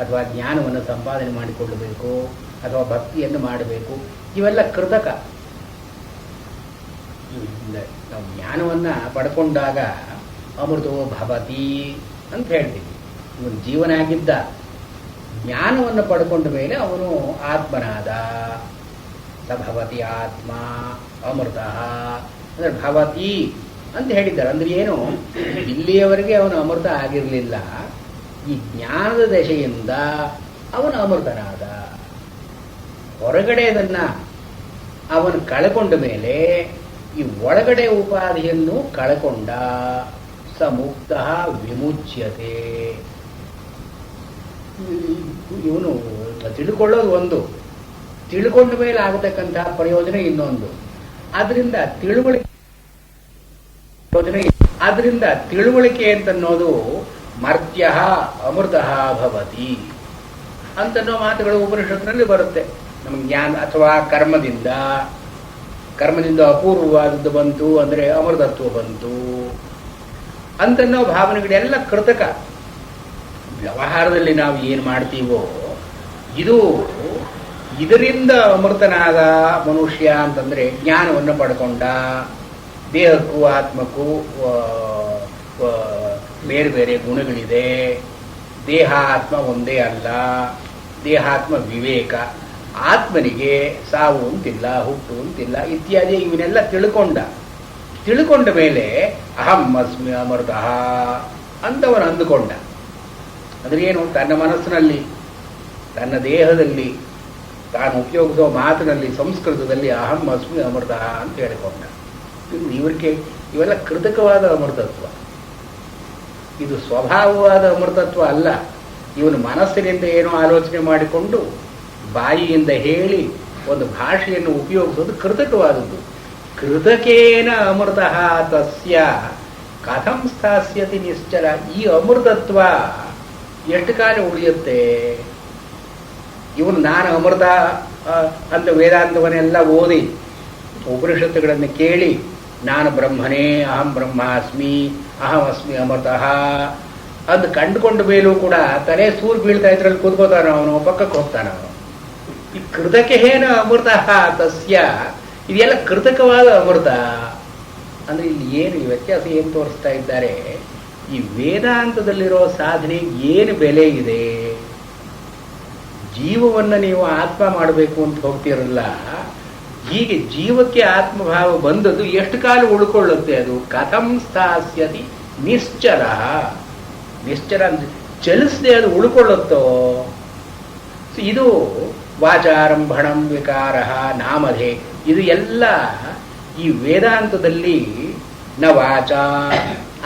ಅಥವಾ ಜ್ಞಾನವನ್ನು ಸಂಪಾದನೆ ಮಾಡಿಕೊಳ್ಳಬೇಕು, ಅಥವಾ ಭಕ್ತಿಯನ್ನು ಮಾಡಬೇಕು. ಇವೆಲ್ಲ ಕೃತಕ. ನಾವು ಜ್ಞಾನವನ್ನು ಪಡ್ಕೊಂಡಾಗ ಅಮೃತೋ ಭವತಿ ಅಂತ ಹೇಳ್ತೀವಿ. ಇವನು ಜೀವನ ಆಗಿದ್ದ, ಜ್ಞಾನವನ್ನು ಪಡ್ಕೊಂಡ ಮೇಲೆ ಅವನು ಆತ್ಮನಾದ. ಭವತಿ ಆತ್ಮ ಅಮೃತ ಅಂದ್ರೆ ಭವತಿ ಅಂತ ಹೇಳಿದ್ದಾರೆ. ಅಂದ್ರೆ ಏನು? ಇಲ್ಲಿಯವರೆಗೆ ಅವನು ಅಮೃತ ಆಗಿರಲಿಲ್ಲ, ಈ ಜ್ಞಾನದ ದಶೆಯಿಂದ ಅವನು ಅಮೃತನಾದ. ಹೊರಗಡೆ ಅದನ್ನ ಅವನು ಕಳ್ಕೊಂಡ ಮೇಲೆ ಈ ಒಳಗಡೆ ಉಪಾಧಿಯನ್ನು ಕಳ್ಕೊಂಡ. ಸ ಮುಕ್ತ ವಿಮುಚ್ಯತೆ. ಇವನು ತಿಳ್ಕೊಳ್ಳೋದು ಒಂದು, ತಿಳ್ಕೊಂಡ ಮೇಲೆ ಆಗತಕ್ಕಂತಹ ಪ್ರಯೋಜನ ಇನ್ನೊಂದು. ಆದ್ರಿಂದ ತಿಳುವಳಿಕೆ ಅಂತನ್ನೋದು ಮರ್ತ್ಯ ಅಮೃತ ಭವತಿ ಅಂತನ್ನೋ ಮಾತುಗಳು ಉಪನಿಷತ್ತಿನಲ್ಲಿ ಬರುತ್ತೆ. ನಮ್ಗೆ ಜ್ಞಾನ ಅಥವಾ ಕರ್ಮದಿಂದ ಅಪೂರ್ವವಾದದ್ದು ಬಂತು ಅಂದ್ರೆ ಅಮೃತತ್ವ ಬಂತು ಅಂತನ್ನೋ ಭಾವನೆಗಳೆಲ್ಲ ಕೃತಕ. ವ್ಯವಹಾರದಲ್ಲಿ ನಾವು ಏನು ಮಾಡ್ತೀವೋ ಇದರಿಂದ ಅಮೃತನಾದ ಮನುಷ್ಯ ಅಂತಂದ್ರೆ ಜ್ಞಾನವನ್ನು ಪಡ್ಕೊಂಡ. ದೇಹಕ್ಕೂ ಆತ್ಮಕ್ಕೂ ಬೇರೆ ಬೇರೆ ಗುಣಗಳಿದೆ. ದೇಹ ಆತ್ಮ ಒಂದೇ ಅಲ್ಲ, ದೇಹಾತ್ಮ ವಿವೇಕ. ಆತ್ಮನಿಗೆ ಸಾವು ಅಂತಿಲ್ಲ, ಹುಟ್ಟು ಅಂತಿಲ್ಲ ಇತ್ಯಾದಿ ಇವನ್ನೆಲ್ಲ ತಿಳ್ಕೊಂಡ ಮೇಲೆ ಅಹಂ ಅಸ್ಮಿ ಅಮೃತ ಅಂತವನು ಅಂದುಕೊಂಡ. ಅಂದ್ರೆ ಏನು? ತನ್ನ ಮನಸ್ಸಿನಲ್ಲಿ, ತನ್ನ ದೇಹದಲ್ಲಿ, ತಾನು ಉಪಯೋಗಿಸುವ ಮಾತಿನಲ್ಲಿ, ಸಂಸ್ಕೃತದಲ್ಲಿ ಅಹಂ ಅಸ್ಮಿ ಅಮೃತ ಅಂತ ಹೇಳಿಕೊಂಡ. ಇವೆಲ್ಲ ಕೃತಕವಾದ ಅಮೃತತ್ವ. ಇದು ಸ್ವಭಾವವಾದ ಅಮೃತತ್ವ ಅಲ್ಲ. ಇವನು ಮನಸ್ಸಿನಿಂದ ಏನೋ ಆಲೋಚನೆ ಮಾಡಿಕೊಂಡು ಬಾಯಿಯಿಂದ ಹೇಳಿ ಒಂದು ಭಾಷೆಯನ್ನು ಉಪಯೋಗಿಸೋದು ಕೃತಕವಾದದ್ದು. ಕೃತಕೇನ ಅಮೃತ ತಸ್ಯ ಕಥಂ ಸ್ಥಾಸ್ಯತಿ ನಿಶ್ಚಲ. ಈ ಅಮೃತತ್ವ ಎಷ್ಟು ಕಾಲ ಉಳಿಯುತ್ತೆ? ಇವನು ನಾನು ಅಮೃತ ಅಂತ ವೇದಾಂತವನ್ನೆಲ್ಲ ಓದಿ, ಉಪನಿಷತ್ತುಗಳನ್ನು ಕೇಳಿ, ನಾನು ಬ್ರಹ್ಮನೇ, ಅಹಂ ಬ್ರಹ್ಮಾಸ್ಮಿ, ಅಹಂ ಅಸ್ಮಿ ಅಮೃತಃ ಅಂತ ಕಂಡುಕೊಂಡ ಮೇಲೂ ಕೂಡ ತಲೆ ಸೂರು ಬೀಳ್ತಾ ಇದ್ರಲ್ಲಿ ಕೂತ್ಕೋತಾನ ಅವನು, ಪಕ್ಕಕ್ಕೆ ಹೋಗ್ತಾನ ಅವನು. ಈ ಕೃತಕೇನ ಅಮೃತ ತಸ್ಯ, ಇದೆಲ್ಲ ಕೃತಕವಾದ ಅಮೃತ. ಅಂದ್ರೆ ಇಲ್ಲಿ ಏನು ಈ ವ್ಯತ್ಯಾಸ ಏನು ತೋರಿಸ್ತಾ ಇದ್ದಾರೆ? ಈ ವೇದಾಂತದಲ್ಲಿರೋ ಸಾಧನೆಗೆ ಏನು ಬೆಲೆ ಇದೆ? ಜೀವವನ್ನು ನೀವು ಆತ್ಮ ಮಾಡಬೇಕು ಅಂತ ಹೋಗ್ತಿರಲ್ಲ, ಹೀಗೆ ಜೀವಕ್ಕೆ ಆತ್ಮಭಾವ ಬಂದದ್ದು ಎಷ್ಟು ಕಾಲ ಉಳ್ಕೊಳ್ಳುತ್ತೆ? ಅದು ಕಥಂ ಸ್ಥಾಸ್ಯತಿ ನಿಶ್ಚಲ. ನಿಶ್ಚಲ ಅಂದ್ರೆ ಚಲಿಸದೆ ಅದು ಉಳ್ಕೊಳ್ಳುತ್ತೋ? ಇದು ವಾಚಾರಂಭಣಂ ವಿಕಾರ ನಾಮಧೆ. ಇದು ಎಲ್ಲ ಈ ವೇದಾಂತದಲ್ಲಿ ನ ವಾಚ.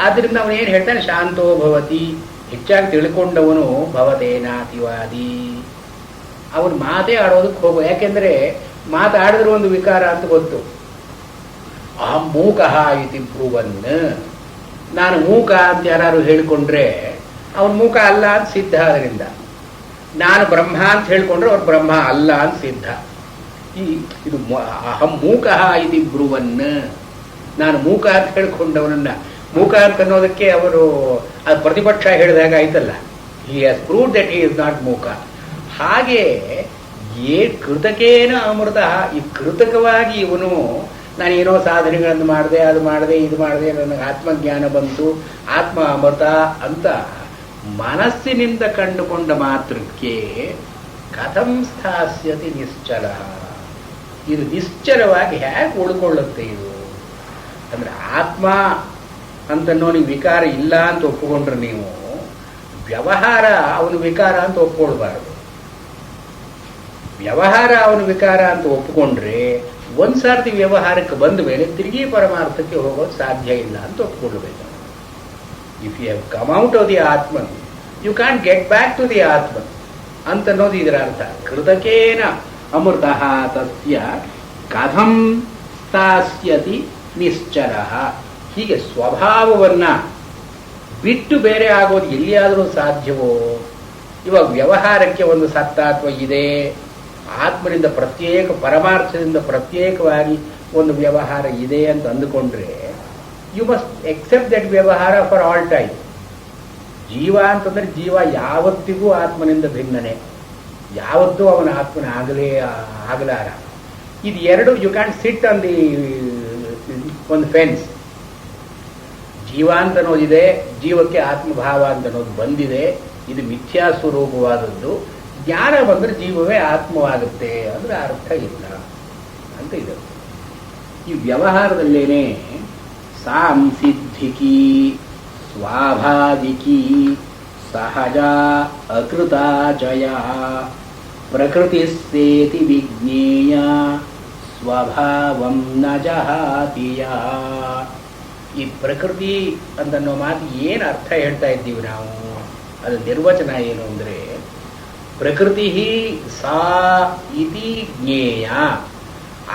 ಆದ್ರಿಂದ ಅವನು ಏನು ಹೇಳ್ತಾನೆ? ಶಾಂತೋ ಭವತಿ. ಹೆಚ್ಚಾಗಿ ತಿಳ್ಕೊಂಡವನು ಭವತೇನಾತಿವಾದಿ. ಅವನು ಮಾತೇ ಆಡೋದಕ್ಕೆ ಹೋಗೋ. ಯಾಕೆಂದ್ರೆ ಮಾತಾಡಿದ್ರೆ ಒಂದು ವಿಕಾರ ಅಂತ ಗೊತ್ತು. ಅಹಂ ಮೂಕಃ ಇತಿ ಬ್ರುವನ್. ನಾನು ಮೂಕ ಅಂತ ಯಾರು ಹೇಳಿಕೊಂಡ್ರೆ ಅವನು ಮೂಕ ಅಲ್ಲ ಅಂತ ಸಿದ್ಧ. ಅದರಿಂದ ನಾನು ಬ್ರಹ್ಮ ಅಂತ ಹೇಳ್ಕೊಂಡ್ರೆ ಅವ್ರು ಬ್ರಹ್ಮ ಅಲ್ಲ ಅಂತ ಸಿದ್ಧ. ಇದು ಅಹಂ ಮೂಕಃ ಇತಿ ಬ್ರುವನ್. ನಾನು ಮೂಕ ಅಂತ ಹೇಳ್ಕೊಂಡವನನ್ನ ಮೂಕ ಅಂತ ಅನ್ನೋದಕ್ಕೆ ಅವರು ಅದು ಪ್ರತಿಪಕ್ಷ ಹೇಳಿದಾಗ ಆಯ್ತಲ್ಲ. He has proved that he is not ಮೂಕ. ಹಾಗೆ ಕೃತಕೇನ ಅಮೃತ. ಈ ಕೃತಕವಾಗಿ ಇವನು ನಾನೇನೋ ಸಾಧನೆಗಳನ್ನು ಮಾಡಿದೆ, ಅದು ಮಾಡಿದೆ, ಇದು ಮಾಡಿದೆ, ನನಗೆ ಆತ್ಮಜ್ಞಾನ ಬಂತು, ಆತ್ಮ ಅಮೃತ ಅಂತ ಮನಸ್ಸಿನಿಂದ ಕಂಡುಕೊಂಡ ಮಾತ್ರಕ್ಕೆ ಕಥಂ ಸ್ಥಾಸ್ಯತಿ ನಿಶ್ಚಲ. ಇದು ನಿಶ್ಚಲವಾಗಿ ಹೇಗೆ ಉಳ್ಕೊಳ್ಳುತ್ತೆ? ಇದು ಅಂದ್ರೆ ಆತ್ಮ ಅಂತನೋ ನೀವು ವಿಕಾರ ಇಲ್ಲ ಅಂತ ಒಪ್ಪಿಕೊಂಡ್ರೆ ನೀವು ವ್ಯವಹಾರ ಅವನು ವಿಕಾರ ಅಂತ ಒಪ್ಕೊಳ್ಬಾರ್ದು. ವ್ಯವಹಾರ ಅವನು ವಿಕಾರ ಅಂತ ಒಪ್ಪಿಕೊಂಡ್ರೆ ಒಂದ್ಸಾರ್ತಿ ವ್ಯವಹಾರಕ್ಕೆ ಬಂದ ಮೇಲೆ ತಿರುಗಿ ಪರಮಾರ್ಥಕ್ಕೆ ಹೋಗೋದು ಸಾಧ್ಯ ಇಲ್ಲ ಅಂತ ಒಪ್ಕೊಳ್ಬೇಕು. If you have come out of the Atman you can get back to the Atman ಅಂತನ್ನೋದು ಇದರ ಅರ್ಥ. ಕೃತಕೇನ ಅಮೃತ ತಸ್ಯ ಕಥಂ ಸ್ಥಾಸ್ಯತಿ ನಿಶ್ಚರ. ಹೀಗೆ ಸ್ವಭಾವವನ್ನ ಬಿಟ್ಟು ಬೇರೆ ಆಗೋದು ಎಲ್ಲಿಯಾದರೂ ಸಾಧ್ಯವೋ? ಇವಾಗ ವ್ಯವಹಾರಕ್ಕೆ ಒಂದು ಸತ್ತಾತ್ವ ಇದೆ, ಆತ್ಮನಿಂದ ಪ್ರತ್ಯೇಕ ಪರಮಾರ್ಥದಿಂದ ಪ್ರತ್ಯೇಕವಾಗಿ ಒಂದು ವ್ಯವಹಾರ ಇದೆ ಅಂತ ಅಂದುಕೊಂಡ್ರೆ ಯು ಮಸ್ಟ್ ಎಕ್ಸೆಪ್ಟ್ ದಟ್ ವ್ಯವಹಾರ ಫಾರ್ ಆಲ್ ಟೈಮ್. ಜೀವ ಅಂತಂದ್ರೆ ಜೀವ ಯಾವತ್ತಿಗೂ ಆತ್ಮನಿಂದ ಭಿನ್ನನೆ, ಯಾವತ್ತೂ ಅವನ ಆತ್ಮನ ಆಗಲಾರ. ಇದು ಎರಡು you can sit on the ಒಂದು ಫೆನ್ಸ್. ಜೀವ ಅಂತ ಅನ್ನೋದಿದೆ, ಜೀವಕ್ಕೆ ಆತ್ಮಭಾವ ಅಂತ ಅನ್ನೋದು ಬಂದಿದೆ, ಇದು ಮಿಥ್ಯಾ ಸ್ವರೂಪವಾದದ್ದು. ಜ್ಞಾನ ಬಂದರೆ ಜೀವವೇ ಆತ್ಮವಾಗುತ್ತೆ ಅಂದ್ರೆ ಅರ್ಥ ಇಲ್ಲ ಅಂತ ಇದೆ. ಈ ವ್ಯವಹಾರದಲ್ಲೇನೆ ಸಾಂಸಿದ್ಧಿಕಿ ಸ್ವಾಭಾವಿಕಿ ಸಹಜ ಅಕೃತಾಚಯ ಪ್ರಕೃತಿಸ್ತೇತಿ ವಿಜ್ಞೇಯ ಸ್ವಭಾವಂ ನ ಜಹಾತಿಯ. ಈ ಪ್ರಕೃತಿ ಅಂತನ್ನೋ ಮಾತು ಏನು ಅರ್ಥ ಹೇಳ್ತಾ ಇದ್ದೀವಿ ನಾವು, ಅದು ನಿರ್ವಚನ ಏನು ಅಂದರೆ ಪ್ರಕೃತಿ ಸಾ ಇತಿ ಜ್ಞೇಯ.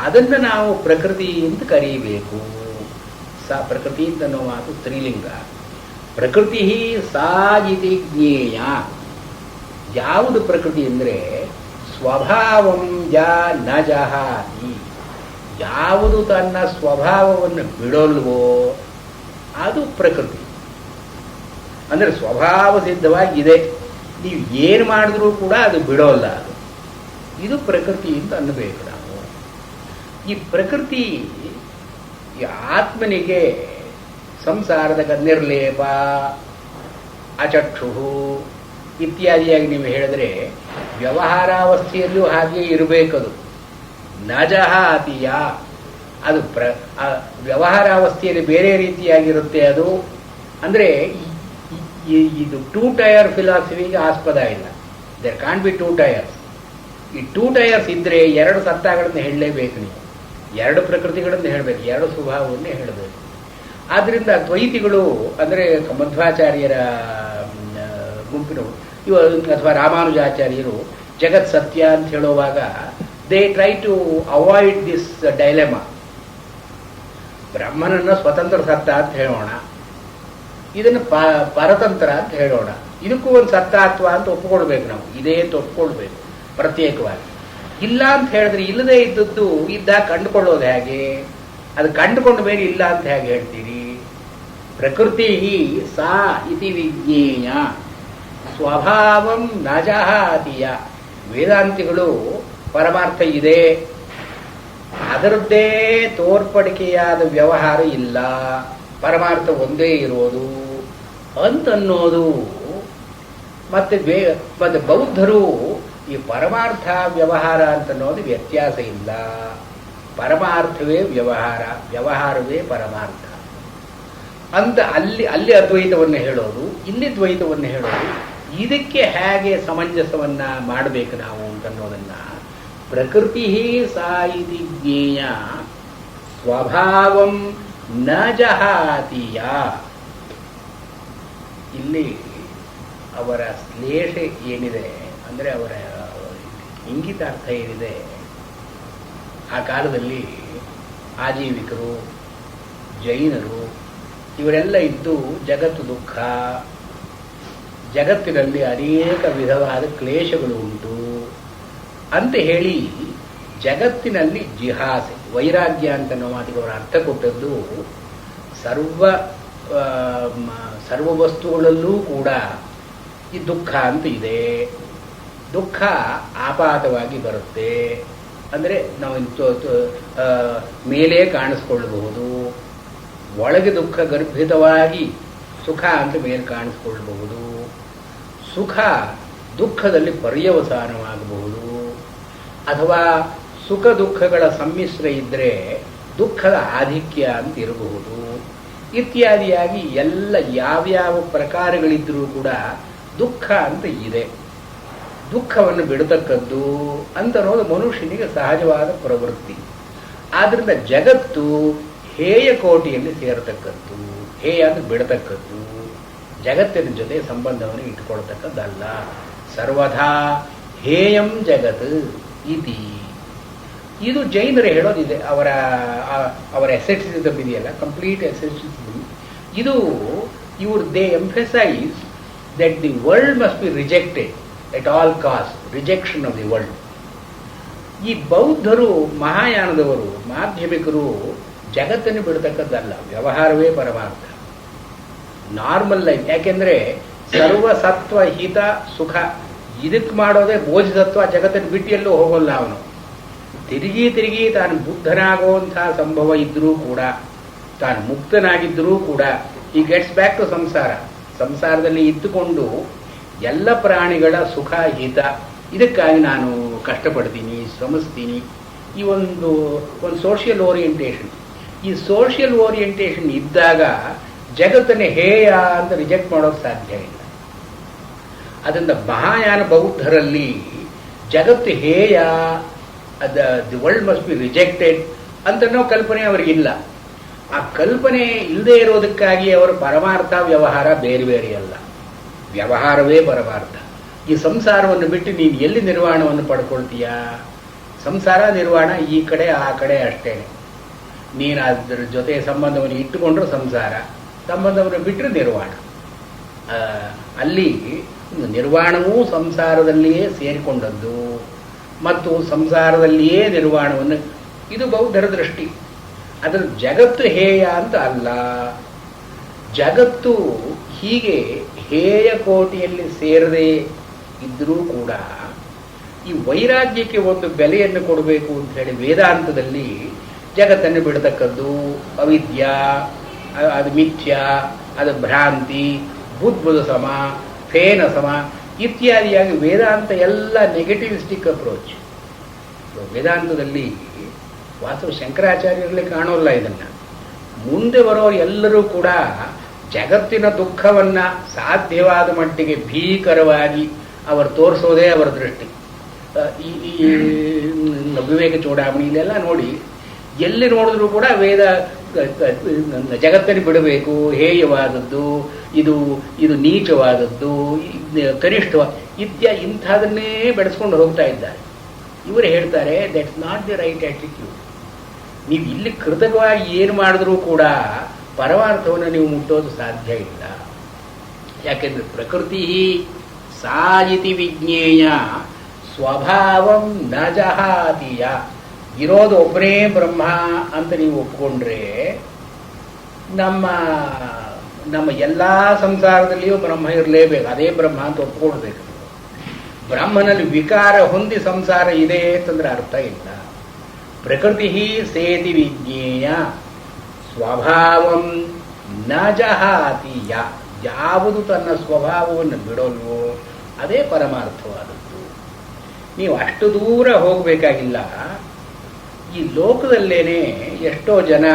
ಅದನ್ನು ನಾವು ಪ್ರಕೃತಿ ಅಂತ ಕರೀಬೇಕು. ಸಾ ಪ್ರಕೃತಿ ಅಂತನ್ನೋ ಮಾತು ಸ್ತ್ರೀಲಿಂಗ. ಪ್ರಕೃತಿ ಸಾ ಇತಿ ಜ್ಞೇಯ. ಯಾವುದು ಪ್ರಕೃತಿ ಅಂದರೆ ಸ್ವಭಾವಂ ಯಾ ನ ಜಹಾತಿ. ಯಾವುದು ತನ್ನ ಸ್ವಭಾವವನ್ನು ಬಿಡೋಲ್ವೋ ಅದು ಪ್ರಕೃತಿ. ಅಂದರೆ ಸ್ವಭಾವ ಸಿದ್ಧವಾಗಿದೆ, ನೀವು ಏನು ಮಾಡಿದ್ರೂ ಕೂಡ ಅದು ಬಿಡೋಲ್ಲ. ಅದು ಇದು ಪ್ರಕೃತಿ ಅಂತ ಅನ್ನಬೇಕು ನಾವು. ಈ ಪ್ರಕೃತಿ ಈ ಆತ್ಮನಿಗೆ ಸಂಸಾರದ ನಿರ್ಲೇಪ ಅಚಕ್ಷು ಇತ್ಯಾದಿಯಾಗಿ ನೀವು ಹೇಳಿದ್ರೆ ವ್ಯವಹಾರಾವಸ್ಥೆಯಲ್ಲೂ ಹಾಗೆ ಇರಬೇಕದು. ನಜಹಾತಿಯ ಅದು ವ್ಯವಹಾರಾವಸ್ಥೆಯಲ್ಲಿ ಬೇರೆ ರೀತಿಯಾಗಿರುತ್ತೆ ಅದು. ಅಂದರೆ ಇದು ಟೂ ಟೈರ್ ಫಿಲಾಸಫಿಗೆ ಆಸ್ಪದ ಇಲ್ಲ. There can't be two tiers. ಈ ಟೂ ಟೈರ್ಸ್ ಇದ್ರೆ ಎರಡು ಸತ್ತಾಗಳನ್ನು ಹೇಳಲೇಬೇಕು ನೀವು, ಎರಡು ಪ್ರಕೃತಿಗಳನ್ನು ಹೇಳಬೇಕು, ಎರಡು ಸ್ವಭಾವವನ್ನೇ ಹೇಳಬೇಕು. ಆದ್ದರಿಂದ ದ್ವೈತಿಗಳು ಅಂದರೆ ಮಧ್ವಾಚಾರ್ಯರ ಗುಂಪಿನವರು ಅಥವಾ ರಾಮಾನುಜಾಚಾರ್ಯರು ಜಗತ್ ಸತ್ಯ ಅಂತ ಹೇಳುವಾಗ they try to avoid this dilemma. ಬ್ರಹ್ಮನನ್ನ ಸ್ವತಂತ್ರ ಸತ್ತ ಅಂತ ಹೇಳೋಣ, ಇದನ್ನು ಪರತಂತ್ರ ಅಂತ ಹೇಳೋಣ. ಇದಕ್ಕೂ ಒಂದು ಸತ್ತಾತ್ವ ಅಂತ ಒಪ್ಪಿಕೊಳ್ಬೇಕು ನಾವು, ಇದೇ ಅಂತ ಒಪ್ಕೊಳ್ಬೇಕು ಪ್ರತ್ಯೇಕವಾಗಿ. ಇಲ್ಲ ಅಂತ ಹೇಳಿದ್ರೆ ಇಲ್ಲದೆ ಇದ್ದದ್ದು ಇದ್ದಾಗ ಕಂಡುಕೊಳ್ಳೋದು ಹೇಗೆ? ಅದು ಕಂಡುಕೊಂಡ ಮೇಲೆ ಇಲ್ಲ ಅಂತ ಹೇಗೆ ಹೇಳ್ತೀರಿ? ಪ್ರಕೃತಿ ಸಾ ಇತಿ ವಿಜ್ಞೇಯ ಸ್ವಭಾವಂ ನ ಜಹಾತಿಯ. ವೇದಾಂತಿಗಳು ಪರಮಾರ್ಥ ಇದೆ, ಅದರದ್ದೇ ತೋರ್ಪಡಿಕೆಯಾದ ವ್ಯವಹಾರ ಇಲ್ಲ, ಪರಮಾರ್ಥ ಒಂದೇ ಇರೋದು ಅಂತನ್ನೋದು. ಮತ್ತೆ ಬೌದ್ಧರು ಈ ಪರಮಾರ್ಥ ವ್ಯವಹಾರ ಅಂತನ್ನೋದು ವ್ಯತ್ಯಾಸ ಇಲ್ಲ, ಪರಮಾರ್ಥವೇ ವ್ಯವಹಾರ, ವ್ಯವಹಾರವೇ ಪರಮಾರ್ಥ ಅಂತ ಅಲ್ಲಿ ಅದ್ವೈತವನ್ನು ಹೇಳೋದು, ಇಲ್ಲಿ ದ್ವೈತವನ್ನು ಹೇಳೋದು. ಇದಕ್ಕೆ ಹೇಗೆ ಸಮಂಜಸವನ್ನ ಮಾಡಬೇಕು ನಾವು ಅಂತನ್ನೋದನ್ನ ಪ್ರಕೃತಿ ಸಾ ಇತಿ ಜ್ಞೇಯ ಸ್ವಭಾವಂ ನ ಜಹಾತಿಯ. ಇಲ್ಲಿ ಅವರ ಶ್ಲೇಷ ಏನಿದೆ ಅಂದರೆ ಅವರ ಇಂಗಿತಾರ್ಥ ಏನಿದೆ, ಆ ಕಾಲದಲ್ಲಿ ಆಜೀವಿಕರು, ಜೈನರು ಇವರೆಲ್ಲ ಇದ್ದು ಜಗತ್ತು ದುಃಖ, ಜಗತ್ತಿನಲ್ಲಿ ಅನೇಕ ವಿಧವಾದ ಕ್ಲೇಶಗಳು ಉಂಟು ಅಂತ ಹೇಳಿ ಜಗತ್ತಿನಲ್ಲಿ ಜಿಹಾಸೆ ವೈರಾಗ್ಯ ಅಂತ ನಾವು ಮಾತಿಗೆ ಅವರ ಅರ್ಥ ಕೊಟ್ಟದ್ದು ಸರ್ವ ವಸ್ತುಗಳಲ್ಲೂ ಕೂಡ ಈ ದುಃಖ ಅಂತ ಇದೆ. ದುಃಖ ಆಪಾತವಾಗಿ ಬರುತ್ತೆ, ಅಂದರೆ ನಾವು ಮೇಲೆ ಕಾಣಿಸ್ಕೊಳ್ಬಹುದು, ಒಳಗೆ ದುಃಖ ಗರ್ಭಿತವಾಗಿ ಸುಖ ಅಂತ ಮೇಲೆ ಕಾಣಿಸ್ಕೊಳ್ಬಹುದು. ಸುಖ ದುಃಖದಲ್ಲಿ ಪರ್ಯವಸಾನವಾಗಬಹುದು, ಅಥವಾ ಸುಖ ದುಃಖಗಳ ಸಮ್ಮಿಶ್ರ ಇದ್ದರೆ ದುಃಖದ ಆಧಿಕ್ಯ ಅಂತ ಇರಬಹುದು. ಇತ್ಯಾದಿಯಾಗಿ ಎಲ್ಲ ಯಾವ್ಯಾವ ಪ್ರಕಾರಗಳಿದ್ರೂ ಕೂಡ ದುಃಖ ಅಂತ ಇದೆ. ದುಃಖವನ್ನು ಬಿಡತಕ್ಕದ್ದು ಅಂತ ಅನ್ನೋದು ಮನುಷ್ಯನಿಗೆ ಸಹಜವಾದ ಪ್ರವೃತ್ತಿ. ಆದ್ರಿಂದ ಜಗತ್ತು ಹೇಯ ಕೋಟಿಯಲ್ಲಿ ಸೇರತಕ್ಕದ್ದು, ಹೇಯ ಅಂತ ಬಿಡತಕ್ಕದ್ದು, ಜಗತ್ತಿನ ಜೊತೆ ಸಂಬಂಧವನ್ನು ಇಟ್ಟುಕೊಳ್ತಕ್ಕದ್ದಲ್ಲ. ಸರ್ವಥಾ ಹೇಯಂ ಜಗತ್ ಇತಿ. ಇದು ಜೈನರು ಹೇಳೋದಿದೆ. ಅವರ ಎಸೆಟ್ಸಿಸಮ್ ಇದೆಯಲ್ಲ, ಕಂಪ್ಲೀಟ್ ಎಸೆಟ್ಸಿಸಮ್, ಇದು they emphasise that the world must be rejected at all cost, rejection of the world. ಈ ಬೌದ್ಧರು, ಮಹಾಯಾನದವರು, ಮಾಧ್ಯಮಿಕರು ಜಗತ್ತನ್ನು ಬಿಡತಕ್ಕದ್ದಲ್ಲ, ವ್ಯವಹಾರವೇ ಪರಮಾರ್ಥ, ನಾರ್ಮಲ್ ಲೈಫ್. ಯಾಕೆಂದ್ರೆ ಸರ್ವಸತ್ವ ಹಿತ ಸುಖ ಇದಕ್ಕೆ ಮಾಡೋದೇ ಬೋಧಿಸತ್ವ. ಜಗತ್ತನ್ನು ಬಿಟ್ಟು ಎಲ್ಲೂ ಹೋಗಲ್ಲ ಅವನು. ತಿರುಗಿ ತಾನು ಬುದ್ಧನಾಗುವಂತಹ ಸಂಭವ ಇದ್ರೂ ಕೂಡ, ತಾನು ಮುಕ್ತನಾಗಿದ್ದರೂ ಕೂಡ, ಈ ಗೆಟ್ಸ್ ಬ್ಯಾಕ್ ಟು ಸಂಸಾರ. ಸಂಸಾರದಲ್ಲಿ ಇದ್ದುಕೊಂಡು ಎಲ್ಲ ಪ್ರಾಣಿಗಳ ಸುಖ ಹಿತ ಇದಕ್ಕಾಗಿ ನಾನು ಕಷ್ಟಪಡ್ತೀನಿ, ಶ್ರಮಿಸ್ತೀನಿ. ಈ ಒಂದು ಸೋಷಿಯಲ್ ಓರಿಯೆಂಟೇಷನ್. ಈ ಸೋಷಿಯಲ್ ಓರಿಯೆಂಟೇಷನ್ ಇದ್ದಾಗ ಜಗತ್ತನ್ನೇ ಹೇಯ ಅಂತ ರಿಜೆಕ್ಟ್ ಮಾಡೋಕ್ಕೆ ಸಾಧ್ಯ ಇಲ್ಲ. ಅದರಿಂದ ಮಹಾಯಾನ ಬೌದ್ಧರಲ್ಲಿ ಜಗತ್ತು ಹೇಯ, the world must be rejected ಅಂತನೋ ಕಲ್ಪನೆ ಅವರಿಗಿಲ್ಲ. ಆ ಕಲ್ಪನೆ ಇಲ್ಲದೆ ಇರೋದಕ್ಕಾಗಿ ಅವರ ಪರಮಾರ್ಥ ವ್ಯವಹಾರ ಬೇರೆ ಬೇರೆ ಅಲ್ಲ, ವ್ಯವಹಾರವೇ ಪರಮಾರ್ಥ. ಈ ಸಂಸಾರವನ್ನು ಬಿಟ್ಟು ನೀನು ಎಲ್ಲಿ ನಿರ್ವಾಣವನ್ನು ಪಡ್ಕೊಳ್ತೀಯಾ? ಸಂಸಾರ ನಿರ್ವಾಣ ಈ ಕಡೆ ಆ ಕಡೆ ಅಷ್ಟೇ. ನೀನು ಅದರ ಜೊತೆ ಸಂಬಂಧವನ್ನು ಇಟ್ಟುಕೊಂಡ್ರೆ ಸಂಸಾರ, ಸಂಬಂಧವನ್ನು ಬಿಟ್ಟರೆ ನಿರ್ವಾಣ. ಅಲ್ಲಿ ನಿರ್ವಾಣವೂ ಸಂಸಾರದಲ್ಲಿಯೇ ಸೇರಿಕೊಂಡದ್ದು ಮತ್ತು ಸಂಸಾರದಲ್ಲಿಯೇ ನಿರ್ವಾಣವನ್ನು, ಇದು ಬೌದ್ಧರ ದೃಷ್ಟಿ. ಅದರ ಜಗತ್ತು ಹೇಯ ಅಂತ ಅಲ್ಲ. ಜಗತ್ತು ಹೀಗೆ ಹೇಯ ಕೋಟಿಯಲ್ಲಿ ಸೇರದೆ ಇದ್ದರೂ ಕೂಡ ಈ ವೈರಾಗ್ಯಕ್ಕೆ ಒಂದು ಬೆಲೆಯನ್ನು ಕೊಡಬೇಕು ಅಂತ ಹೇಳಿ ವೇದಾಂತದಲ್ಲಿ ಜಗತ್ತನ್ನು ಬಿಡತಕ್ಕದ್ದು ಅವಿದ್ಯಾ, ಅದು ಮಿಥ್ಯ, ಅದು ಭ್ರಾಂತಿ, ಬುದ್ಧದ ಸಮ, ಫೇನ ಸಮ ಇತ್ಯಾದಿಯಾಗಿ ವೇದಾಂತ ಎಲ್ಲ ನೆಗೆಟಿವಿಸ್ಟಿಕ್ ಅಪ್ರೋಚ್. ವೇದಾಂತದಲ್ಲಿ ವಾಸ್ತವ ಶಂಕರಾಚಾರ್ಯರಲ್ಲಿ ಕಾಣೋಲ್ಲ ಇದನ್ನು. ಮುಂದೆ ಬರೋರು ಎಲ್ಲರೂ ಕೂಡ ಜಗತ್ತಿನ ದುಃಖವನ್ನು ಸಾಧ್ಯವಾದ ಮಟ್ಟಿಗೆ ಭೀಕರವಾಗಿ ಅವರು ತೋರಿಸೋದೇ ಅವರ ದೃಷ್ಟಿ. ಈ ವಿವೇಕ ಚೂಡಾಮಣಿ ಇಲ್ಲೆಲ್ಲ ನೋಡಿ, ಎಲ್ಲಿ ನೋಡಿದ್ರೂ ಕೂಡ ವೇದ ಜಗತ್ತನ್ನು ಬಿಡಬೇಕು, ಹೇಯವಾದದ್ದು, ಇದು ನೀಚವಾದದ್ದು, ಕನಿಷ್ಠ ಇಂಥದನ್ನೇ ಬೆಳೆಸ್ಕೊಂಡು ಹೋಗ್ತಾ ಇದ್ದಾರೆ. ಇವರು ಹೇಳ್ತಾರೆ that's not the right attitude. ನೀವು ಇಲ್ಲಿ ಕೃತಕವಾಗಿ ಏನು ಮಾಡಿದ್ರೂ ಕೂಡ ಪರಮಾರ್ಥವನ್ನು ನೀವು ಮುಟ್ಟೋದು ಸಾಧ್ಯ ಇಲ್ಲ. ಯಾಕೆಂದ್ರೆ ಪ್ರಕೃತಿ ಸಾಯಿತಿ ವಿಜ್ಞೇಯ ಸ್ವಭಾವಂ ನ ಜಹಾತಿಯ. ಇರೋದು ಒಬ್ಬನೇ ಬ್ರಹ್ಮ ಅಂತ ನೀವು ಒಪ್ಪಿಕೊಂಡ್ರೆ ನಮ್ಮ ಎಲ್ಲ ಸಂಸಾರದಲ್ಲಿಯೂ ಬ್ರಹ್ಮ ಇರಲೇಬೇಕು, ಅದೇ ಬ್ರಹ್ಮ ಅಂತ ಒಪ್ಪಿಕೊಳ್ಬೇಕು. ಬ್ರಹ್ಮನಲ್ಲಿ ವಿಕಾರ ಹೊಂದಿ ಸಂಸಾರ ಇದೆ ಅಂತಂದ್ರೆ ಅರ್ಥ ಇಲ್ಲ. ಪ್ರಕೃತಿ ಸೇತಿ ವಿಜ್ಞೇಯ ಸ್ವಭಾವಂ ನ ಜಹಾತಿಯ. ಯಾವುದು ತನ್ನ ಸ್ವಭಾವವನ್ನು ಬಿಡೋಲ್ವೋ ಅದೇ ಪರಮಾರ್ಥವಾದದ್ದು. ನೀವು ಅಷ್ಟು ದೂರ ಹೋಗಬೇಕಾಗಿಲ್ಲ. ಈ ಲೋಕದಲ್ಲೇನೆ ಎಷ್ಟೋ ಜನ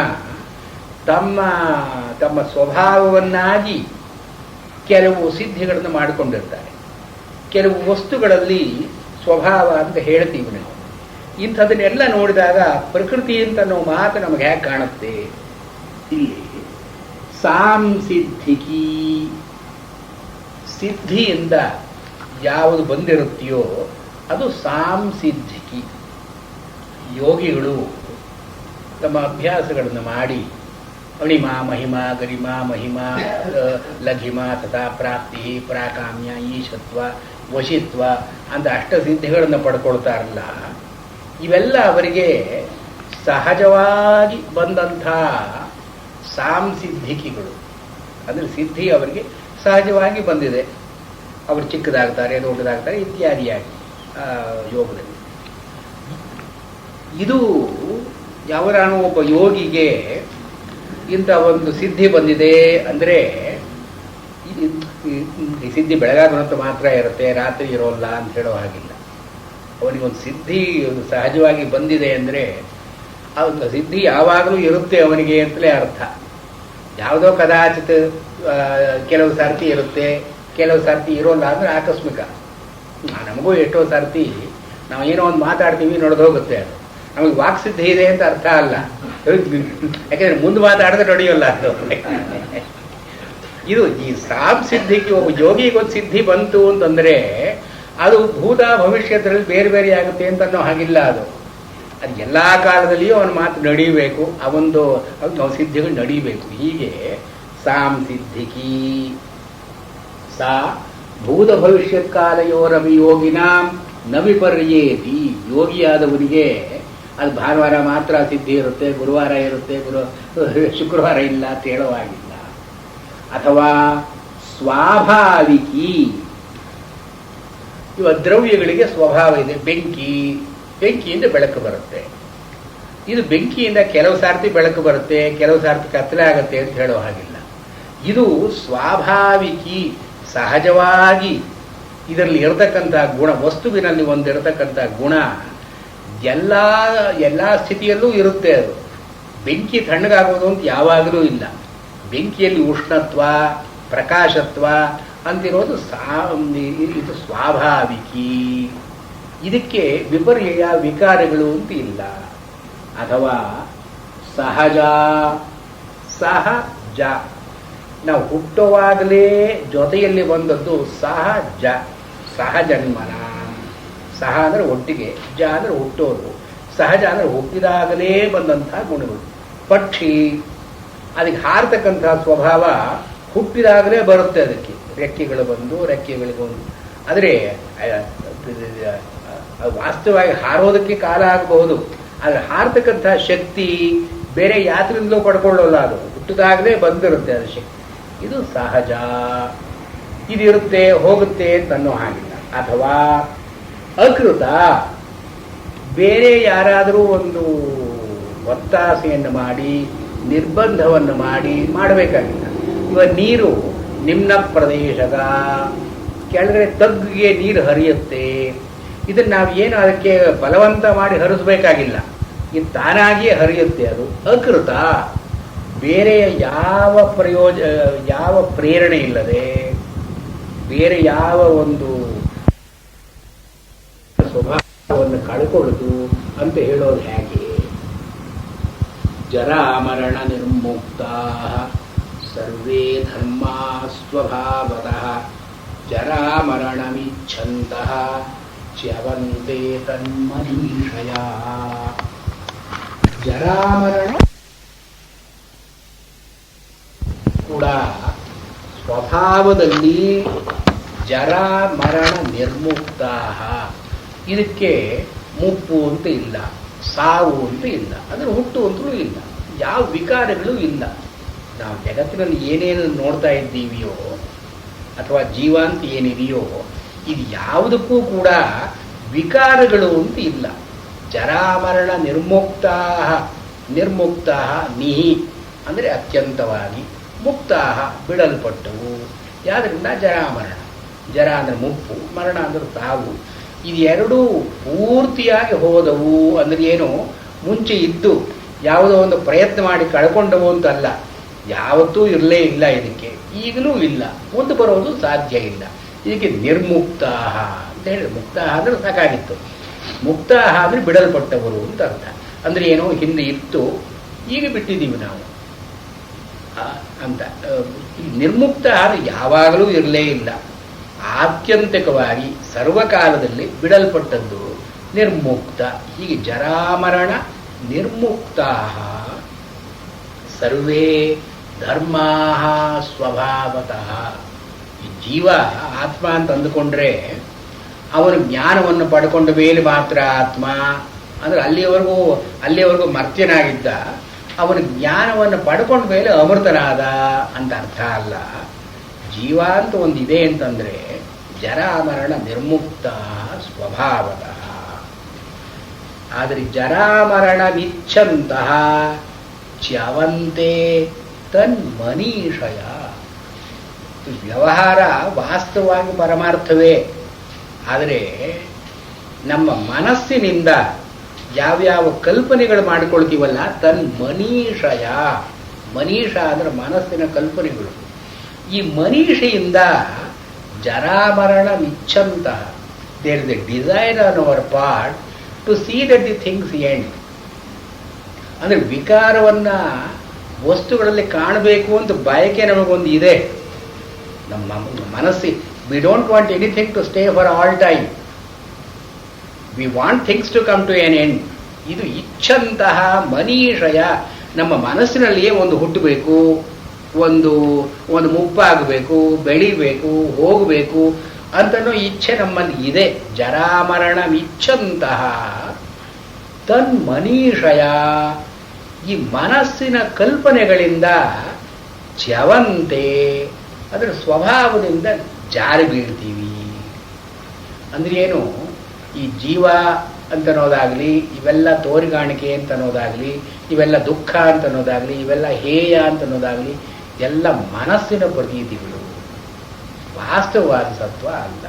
ತಮ್ಮ ಸ್ವಭಾವವನ್ನಾಗಿ ಕೆಲವು ಸಿದ್ಧಿಗಳನ್ನು ಮಾಡಿಕೊಂಡಿರ್ತಾರೆ. ಕೆಲವು ವಸ್ತುಗಳಲ್ಲಿ ಸ್ವಭಾವ ಅಂತ ಹೇಳ್ತೀವಿ ನಾವು. ಇಂಥದನ್ನೆಲ್ಲ ನೋಡಿದಾಗ ಪ್ರಕೃತಿ ಅಂತ ನಾವು ಮಾತು ನಮಗೆ ಹೇಗೆ ಕಾಣುತ್ತೆ? ಇಲ್ಲಿ ಸಾಂಸಿದ್ಧಿಕಿ, ಸಿದ್ಧಿಯಿಂದ ಯಾವುದು ಬಂದಿರುತ್ತೆಯೋ ಅದು ಸಾಂಸಿದ್ಧಿಕಿ. ಯೋಗಿಗಳು ತಮ್ಮ ಅಭ್ಯಾಸಗಳನ್ನು ಮಾಡಿ ಅಣಿಮಾ ಮಹಿಮಾ ಗರಿಮಾ ಮಹಿಮಾ ಲಘಿಮಾ ತಥಾ ಪ್ರಾಪ್ತಿ ಪ್ರಾಕಾಮ್ಯ ಈಶತ್ವ ವಶಿತ್ವ ಅಂತ ಅಷ್ಟಸಿದ್ಧಿಗಳನ್ನು ಪಡ್ಕೊಳ್ತಾರಲ್ಲ, ಇವೆಲ್ಲ ಅವರಿಗೆ ಸಹಜವಾಗಿ ಬಂದಂಥ ಸಾಂಸಿದ್ಧಿಕಿಗಳು. ಅಂದರೆ ಸಿದ್ಧಿ ಅವರಿಗೆ ಸಹಜವಾಗಿ ಬಂದಿದೆ. ಅವರು ಚಿಕ್ಕದಾಗ್ತಾರೆ, ದೊಡ್ಡದಾಗ್ತಾರೆ ಇತ್ಯಾದಿಯಾಗಿ ಯೋಗದಲ್ಲಿ. ಇದು ಯಾವರಾನು ಒಬ್ಬ ಯೋಗಿಗೆ ಇಂಥ ಒಂದು ಸಿದ್ಧಿ ಬಂದಿದೆ ಅಂದರೆ ಈ ಸಿದ್ಧಿ ಬೆಳಗಾಗುವಂತ ಮಾತ್ರ ಇರುತ್ತೆ, ರಾತ್ರಿ ಇರೋಲ್ಲ ಅಂತ ಹೇಳೋ ಹಾಗಿಲ್ಲ. ಅವನಿಗೊಂದು ಸಿದ್ಧಿ ಸಹಜವಾಗಿ ಬಂದಿದೆ ಅಂದರೆ ಆ ಸಿದ್ಧಿ ಯಾವಾಗಲೂ ಇರುತ್ತೆ ಅವನಿಗೆ ಅಂತಲೇ ಅರ್ಥ. ಯಾವುದೋ ಕದಾಚಿತ್ ಕೆಲವು ಸರ್ತಿ ಇರುತ್ತೆ, ಕೆಲವು ಸರ್ತಿ ಇರೋಲ್ಲ ಅಂದರೆ ಆಕಸ್ಮಿಕ. ನಮಗೂ ಎಷ್ಟೋ ಸರ್ತಿ ನಾವು ಏನೋ ಒಂದು ಮಾತಾಡ್ತೀವಿ, ನಡೆದು ಹೋಗುತ್ತೆ. ಅದು ನಮಗೆ ವಾಕ್ಸಿದ್ಧಿ ಇದೆ ಅಂತ ಅರ್ಥ ಅಲ್ಲ, ಯಾಕೆಂದ್ರೆ ಮುಂದೆ ಮಾತಾಡಿದ್ರೆ ನಡೆಯೋಲ್ಲ ಅದು. ಇದು ಈ ಸಿದ್ಧಿಗೆ ಒಬ್ಬ ಯೋಗಿಗೊಂದು ಸಿದ್ಧಿ ಬಂತು ಅಂತಂದ್ರೆ ಅದು ಭೂತ ಭವಿಷ್ಯದಲ್ಲಿ ಬೇರೆ ಬೇರೆ ಆಗುತ್ತೆ ಅಂತ ಅನ್ನೋ ಹಾಗಿಲ್ಲ. ಅದು ಎಲ್ಲ ಕಾಲದಲ್ಲಿಯೂ ಅವನ ಮಾತು ನಡೀಬೇಕು, ಅವೊಂದು ಸಿದ್ಧಿಗಳು ನಡೀಬೇಕು. ಹೀಗೆ ಸಿದ್ಧಿಕಿ ಸಾ ಭೂತ ಭವಿಷ್ಯತ್ ಕಾಲಯೋರವಿ ಯೋಗಿನಾಂ ನ ವಿಪರ್ಯೇತಿ. ಯೋಗಿಯಾದವನಿಗೆ ಅದು ಭಾನುವಾರ ಮಾತ್ರ ಸಿದ್ಧಿ ಇರುತ್ತೆ, ಗುರುವಾರ ಇರುತ್ತೆ, ಶುಕ್ರವಾರ ಇಲ್ಲ ಅಂತ ಹೇಳುವಾಗಿಲ್ಲ. ಅಥವಾ ಸ್ವಾಭಾವಿಕಿ, ಇವ ದ್ರವ್ಯಗಳಿಗೆ ಸ್ವಭಾವ ಇದೆ. ಬೆಂಕಿಯಿಂದ ಬೆಳಕು ಬರುತ್ತೆ. ಇದು ಬೆಂಕಿಯಿಂದ ಕೆಲವು ಸಾರ್ತಿ ಬೆಳಕು ಬರುತ್ತೆ, ಕೆಲವು ಸಾರ್ತಿ ಕತ್ತಲೆ ಆಗುತ್ತೆ ಅಂತ ಹೇಳೋ ಹಾಗಿಲ್ಲ. ಇದು ಸ್ವಾಭಾವಿಕಿ, ಸಹಜವಾಗಿ ಇದರಲ್ಲಿ ಇರತಕ್ಕಂಥ ಗುಣ, ವಸ್ತುವಿನಲ್ಲಿ ಒಂದಿರತಕ್ಕಂಥ ಗುಣ ಎಲ್ಲ ಸ್ಥಿತಿಯಲ್ಲೂ ಇರುತ್ತೆ. ಅದು ಬೆಂಕಿ ತಣ್ಣಗಾಗೋದು ಅಂತ ಯಾವಾಗಲೂ ಇಲ್ಲ. ಬೆಂಕಿಯಲ್ಲಿ ಉಷ್ಣತ್ವ, ಪ್ರಕಾಶತ್ವ ಅಂತಿರೋದು ಇದು ಸ್ವಾಭಾವಿಕಿ. ಇದಕ್ಕೆ ವಿಪರ್ಯಯ ವಿಕಾರಗಳು ಅಂತ ಇಲ್ಲ. ಅಥವಾ ಸಹಜ, ಸಹಜ ನಾವು ಹುಟ್ಟುವಾಗಲೇ ಜೊತೆಯಲ್ಲಿ ಬಂದದ್ದು ಸಹಜ, ಸಹಜನ್ಮನ. ಸಹ ಅಂದರೆ ಒಟ್ಟಿಗೆ, ಜ ಅಂದರೆ ಹುಟ್ಟೋದು, ಸಹಜ ಅಂದರೆ ಹುಟ್ಟಿದಾಗಲೇ ಬಂದಂತಹ ಗುಣಗಳು. ಪಕ್ಷಿ ಅದಕ್ಕೆ ಹಾರತಕ್ಕಂತಹ ಸ್ವಭಾವ ಹುಟ್ಟಿದಾಗಲೇ ಬರುತ್ತೆ. ಅದಕ್ಕೆ ರೆಕ್ಕೆಗಳು ಬಂದು ರೆಕ್ಕೆಗಳಿಗೊಂದು, ಆದರೆ ವಾಸ್ತವವಾಗಿ ಹಾರೋದಕ್ಕೆ ಕಾಲ ಆಗಬಹುದು, ಆದರೆ ಹಾರತಕ್ಕಂತಹ ಶಕ್ತಿ ಬೇರೆ ಯಾತ್ರೆಯಿಂದಲೂ ಪಡ್ಕೊಳ್ಳೋಲ್ಲ. ಅದು ಹುಟ್ಟಿದಾಗಲೇ ಬಂದಿರುತ್ತೆ ಅದು ಶಕ್ತಿ. ಇದು ಸಹಜ, ಇದಿರುತ್ತೆ ಹೋಗುತ್ತೆ ಅಂತ ಅನ್ನೋ ಹಾಗಿಲ್ಲ. ಅಥವಾ ಅಕೃತ, ಬೇರೆ ಯಾರಾದರೂ ಒಂದು ಒತ್ತಾಸೆಯನ್ನು ಮಾಡಿ ನಿರ್ಬಂಧವನ್ನು ಮಾಡಬೇಕಾಗಿಲ್ಲ. ಇವಾಗ ನೀರು ನಿಮ್ನ ಪ್ರದೇಶದ ಕೆಳಗಡೆ ತಗ್ಗಿಗೆ ನೀರು ಹರಿಯುತ್ತೆ. ಇದನ್ನು ನಾವು ಏನು ಅದಕ್ಕೆ ಬಲವಂತ ಮಾಡಿ ಹರಿಸಬೇಕಾಗಿಲ್ಲ, ಇದು ತಾನಾಗಿಯೇ ಹರಿಯುತ್ತೆ. ಅದು ಅಕೃತ, ಬೇರೆ ಯಾವ ಪ್ರೇರಣೆ ಇಲ್ಲದೆ, ಬೇರೆ ಯಾವ ಒಂದು ಸ್ವಭಾವವನ್ನು ಕಳ್ಕೊಳ್ಳುದು ಅಂತ ಹೇಳೋದು ಹೇಗೆ? ಜರಾಮರಣ ನಿರ್ಮುಕ್ತ ಸರ್ವೇ ಧರ್ಮಾ ಸ್ವಭಾವತಃ ಜರಾಮರಣಮಿಚ್ಛಂತಃ ಚ್ಯವಂತೆ ತನ್ಮನೀಷಯ. ಜರಾಮರಣ ಕೂಡ ಸ್ವಭಾವದಲ್ಲಿ ಜರಾ ಮರಣ ನಿರ್ಮುಕ್ತ. ಇದಕ್ಕೆ ಮುಪ್ಪು ಅಂತ ಇಲ್ಲ, ಸಾವು ಅಂತ ಇಲ್ಲ, ಅಂದರೆ ಹುಟ್ಟು ಅಂತಲೂ ಇಲ್ಲ, ಯಾವ ವಿಕಾರಗಳು ಇಲ್ಲ. ನಾವು ಜಗತ್ತಿನಲ್ಲಿ ಏನೇನು ನೋಡ್ತಾ ಇದ್ದೀವಿಯೋ ಅಥವಾ ಜೀವ ಅಂತ ಏನಿದೆಯೋ ಇದು ಯಾವುದಕ್ಕೂ ಕೂಡ ವಿಕಾರಗಳು ಅಂತ ಇಲ್ಲ. ಜರಾಮರಣ ನಿರ್ಮುಕ್ತಾ, ನಿರ್ಮುಕ್ತಾ ನಿಹಿ ಅಂದರೆ ಅತ್ಯಂತವಾಗಿ, ಮುಕ್ತಾ ಬಿಡಲ್ಪಟ್ಟವು. ಯಾದ್ರಿಂದ ಜರಾಮರಣ, ಜರ ಅಂದರೆ ಮುಪ್ಪು, ಮರಣ ಅಂದರೆ ಸಾವು. ಇದೆರಡೂ ಪೂರ್ತಿಯಾಗಿ ಹೋದವು ಅಂದರೆ ಏನು, ಮುಂಚೆ ಇದ್ದು ಯಾವುದೋ ಒಂದು ಪ್ರಯತ್ನ ಮಾಡಿ ಕಳ್ಕೊಂಡವು ಅಂತಲ್ಲ, ಯಾವತ್ತೂ ಇರಲೇ ಇಲ್ಲ, ಇದಕ್ಕೆ ಈಗಲೂ ಇಲ್ಲ, ಮುಂದೆ ಬರೋದು ಸಾಧ್ಯ ಇಲ್ಲ. ಇದಕ್ಕೆ ನಿರ್ಮುಕ್ತ ಅಂತ ಹೇಳಿ, ಮುಕ್ತ ಅಂದರೆ ಸಾಕಾಗಿತ್ತು, ಮುಕ್ತ ಅಂದರೆ ಬಿಡಲ್ಪಟ್ಟವರು ಅಂತ ಅರ್ಥ. ಅಂದರೆ ಏನೋ ಹಿಂದೆ ಇತ್ತು, ಈಗ ಬಿಟ್ಟಿದ್ದೀವಿ ನಾವು ಅಂತ. ನಿರ್ಮುಕ್ತ ಯಾವಾಗಲೂ ಇರಲೇ ಇಲ್ಲ, ಆತ್ಯಂತಿಕವಾಗಿ ಸರ್ವಕಾಲದಲ್ಲಿ ಬಿಡಲ್ಪಟ್ಟದ್ದು ನಿರ್ಮುಕ್ತ. ಹೀಗೆ ಜರಾಮರಣ ನಿರ್ಮುಕ್ತ ಸರ್ವೇ ಧರ್ಮಾ ಸ್ವಭಾವತಃ. ಈ ಜೀವ ಆತ್ಮ ಅಂತ ಅಂದುಕೊಂಡ್ರೆ ಅವನು ಜ್ಞಾನವನ್ನು ಪಡ್ಕೊಂಡ ಮೇಲೆ ಮಾತ್ರ ಆತ್ಮ ಅಂದರೆ ಅಲ್ಲಿಯವರೆಗೂ ಮರ್ತ್ಯನಾಗಿದ್ದ, ಅವನು ಜ್ಞಾನವನ್ನು ಪಡ್ಕೊಂಡ ಮೇಲೆ ಅಮೃತನಾದ ಅಂತ ಅರ್ಥ ಅಲ್ಲ. ಜೀವ ಅಂತ ಒಂದಿದೆ ಅಂತಂದ್ರೆ ಜರಾಮರಣ ನಿರ್ಮುಕ್ತ ಸ್ವಭಾವತಃ. ಆದರೆ ಜರಾಮರಣಮಿಚ್ಛಂತಹ ಚ್ಯವಂತೆ ತನ್ಮನೀಷಯ. ವ್ಯವಹಾರ ವಾಸ್ತವವಾಗಿ ಪರಮಾರ್ಥವೇ, ಆದರೆ ನಮ್ಮ ಮನಸ್ಸಿನಿಂದ ಯಾವ್ಯಾವ ಕಲ್ಪನೆಗಳು ಮಾಡಿಕೊಳ್ತೀವಲ್ಲ, ತನ್ಮನೀಷಯ ಮನೀಷ ಅಂದರೆ ಮನಸ್ಸಿನ ಕಲ್ಪನೆಗಳು. ಈ ಮನೀಷೆಯಿಂದ ಜರಾಮರಣ ಮಿಚ್ಚಂತಹ there is a desire on our part to see that the things end. ಅಂದರೆ ವಿಕಾರವನ್ನ ವಸ್ತುಗಳಲ್ಲಿ ಕಾಣಬೇಕು ಅಂತ ಬಯಕೆ ನಮಗೊಂದು ಇದೆ. ನಮ್ಮ ಮನಸ್ಸಿ we don't want anything to stay for all time. We want things to come to an end. ಇದು ಇಚ್ಛಂತಹ ಮನೀಷಯ, ನಮ್ಮ ಮನಸ್ಸಿನಲ್ಲಿಯೇ ಒಂದು ಹುಟ್ಟಬೇಕು, ಒಂದು ಮುಪ್ಪಾಗಬೇಕು, ಬೆಳಿಬೇಕು, ಹೋಗಬೇಕು ಅಂತನೋ ಇಚ್ಛೆ ನಮ್ಮಲ್ಲಿ ಇದೆ. ಜರಾಮರಣ ಇಚ್ಛಂತಹ ತನ್ಮನೀಷಯ, ಈ ಮನಸ್ಸಿನ ಕಲ್ಪನೆಗಳಿಂದ ಚ್ಯವಂತೆ, ಅದರ ಸ್ವಭಾವದಿಂದ ಜಾರಿ ಬೀಳ್ತೀವಿ. ಅಂದ್ರೆ ಏನು, ಈ ಜೀವ ಅಂತನೋದಾಗಲಿ, ಇವೆಲ್ಲ ತೋರಿಗಾಣಿಕೆ ಅಂತನೋದಾಗಲಿ, ಇವೆಲ್ಲ ದುಃಖ ಅಂತನೋದಾಗಲಿ, ಇವೆಲ್ಲ ಹೇಯ ಅಂತನೋದಾಗಲಿ, ಎಲ್ಲ ಮನಸ್ಸಿನ ಪ್ರತೀತಿಗಳು, ವಾಸ್ತವವಾದ ಸತ್ವ ಅಲ್ಲ.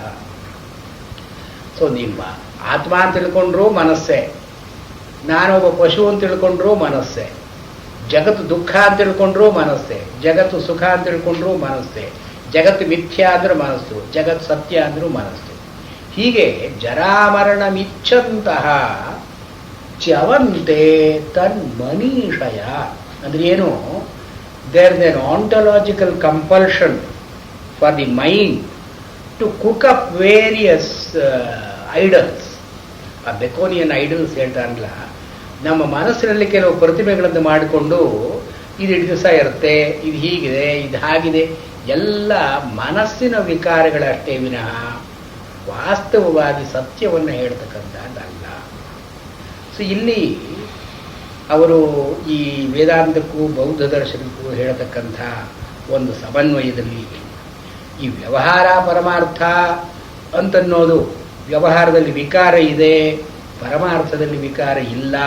ಸೊ ನಿಮ್ಮ ಆತ್ಮ ಅಂತ ತಿಳ್ಕೊಂಡ್ರೂ ಮನಸ್ಸೇ, ನಾನೊಬ್ಬ ಪಶು ಅಂತ ತಿಳ್ಕೊಂಡ್ರೂ ಮನಸ್ಸೇ, ಜಗತ್ತು ದುಃಖ ಅಂತ ತಿಳ್ಕೊಂಡ್ರೂ ಮನಸ್ಸೇ, ಜಗತ್ತು ಸುಖ ಅಂತ ತಿಳ್ಕೊಂಡ್ರೂ ಮನಸ್ಸೇ, ಜಗತ್ತು ಮಿಥ್ಯ ಅಂದ್ರೆ ಮನಸ್ಸು, ಜಗತ್ತು ಸತ್ಯ ಅಂದ್ರೂ ಮನಸ್ಸು. ಹೀಗೆ ಜರಾಮರಣ ಮಿಚ್ಚಂತಹ ಚ್ಯವಂತೆ ತನ್ಮನೀಷಯ ಅಂದ್ರೆ ಏನು, there is an ontological compulsion for the mind to cook up various idols. ಆ ಬೆಕೋನಿಯನ್ ಐಡಲ್ಸ್ ಹೇಳ್ತಾರಲ್ಲ, ನಮ್ಮ ಮನಸ್ಸಿನಲ್ಲಿ ಕೆಲವು ಪ್ರತಿಮೆಗಳನ್ನು ಮಾಡಿಕೊಂಡು ಇದು ಇಷ್ಟು ದಿವಸ ಇರುತ್ತೆ, ಇದು ಹೀಗಿದೆ, ಇದು ಹಾಗಿದೆ, ಎಲ್ಲ ಮನಸ್ಸಿನ ವಿಕಾರಗಳಷ್ಟೇ ವಿನಃ ವಾಸ್ತವವಾಗಿ ಸತ್ಯವನ್ನು ಹೇಳ್ತಕ್ಕಂಥದ್ದಲ್ಲ. ಸೊ ಇಲ್ಲಿ ಅವರು ಈ ವೇದಾಂತಕ್ಕೂ ಬೌದ್ಧ ದರ್ಶನಕ್ಕೂ ಹೇಳತಕ್ಕಂಥ ಒಂದು ಸಮನ್ವಯದಲ್ಲಿ ಈ ವ್ಯವಹಾರ ಪರಮಾರ್ಥ ಅಂತನ್ನೋದು, ವ್ಯವಹಾರದಲ್ಲಿ ವಿಕಾರ ಇದೆ, ಪರಮಾರ್ಥದಲ್ಲಿ ವಿಕಾರ ಇಲ್ಲ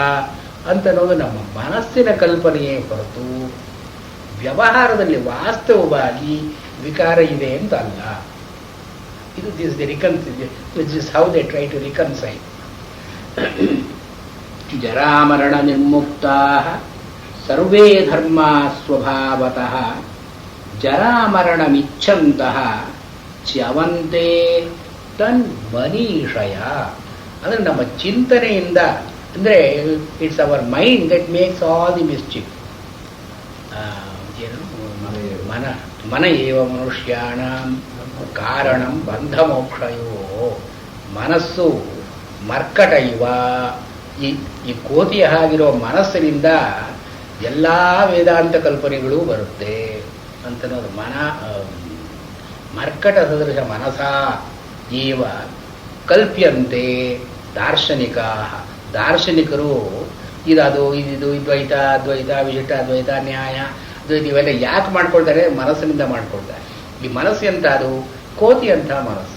ಅಂತನ್ನೋದು ನಮ್ಮ ಮನಸ್ಸಿನ ಕಲ್ಪನೆಯೇ ಹೊರತು ವ್ಯವಹಾರದಲ್ಲಿ ವಾಸ್ತವವಾಗಿ ವಿಕಾರ ಇದೆ ಅಂತ ಅಲ್ಲ. ಇದು this the which is how they try to reconcile. ಜರಾಮರಣ ನಿರ್ಮುಕ್ತಾ ಸರ್ವೇ ಧರ್ಮ ಸ್ವಭಾವತಃ ಜರಾಮರಣಮಿಚ್ಛಂತಹ ಚ್ಯವಂತೆ ತನ್ಮನೀಷಯ. ಅಂದರೆ ನಮ್ಮ ಚಿಂತನೆಯಿಂದ, ಅಂದರೆ it's our mind that makes all the mischief. ಮನ ಏವ ಮನುಷ್ಯಾಣ ಕಾರಣಂ ಬಂಧ ಮೋಕ್ಷಯೋ. ಮನಸ್ಸು ಮರ್ಕಟ ಇವ, ಈ ಕೋತಿಯ ಹಾಗಿರೋ ಮನಸ್ಸಿನಿಂದ ಎಲ್ಲ ವೇದಾಂತ ಕಲ್ಪನೆಗಳು ಬರುತ್ತೆ ಅಂತನೋದು. ಮರ್ಕಟ ಸದೃಶ ಮನಸ ಏವ ಕಲ್ಪ್ಯಂತೆ ದಾರ್ಶನಿಕಾ. ದಾರ್ಶನಿಕರು ಇದು ದ್ವೈತ ಅದ್ವೈತ ವಿಶಿಷ್ಟ ಅದ್ವೈತ ನ್ಯಾಯ ಅದ್ವೈತ ಇವೆಲ್ಲ ಯಾಕೆ ಮಾಡ್ಕೊಳ್ತಾರೆ? ಮನಸ್ಸಿನಿಂದ ಮಾಡ್ಕೊಳ್ತಾರೆ. ಈ ಮನಸ್ಸು ಎಂತ, ಅದು ಕೋತಿ ಅಂತ ಮನಸ್ಸು,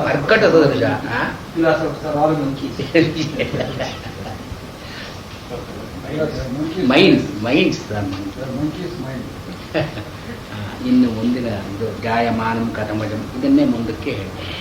ಮರ್ಕಟ ಸದೃಶ. ಮೈಂಡ್ಸ್ ಇನ್ನು ಮುಂದಿನ ಇದು ಜಾಯಮಾನಂ ಕಥಮಜಂ, ಇದನ್ನೇ ಮುಂದಕ್ಕೆ ಹೇಳ್ತಾರೆ.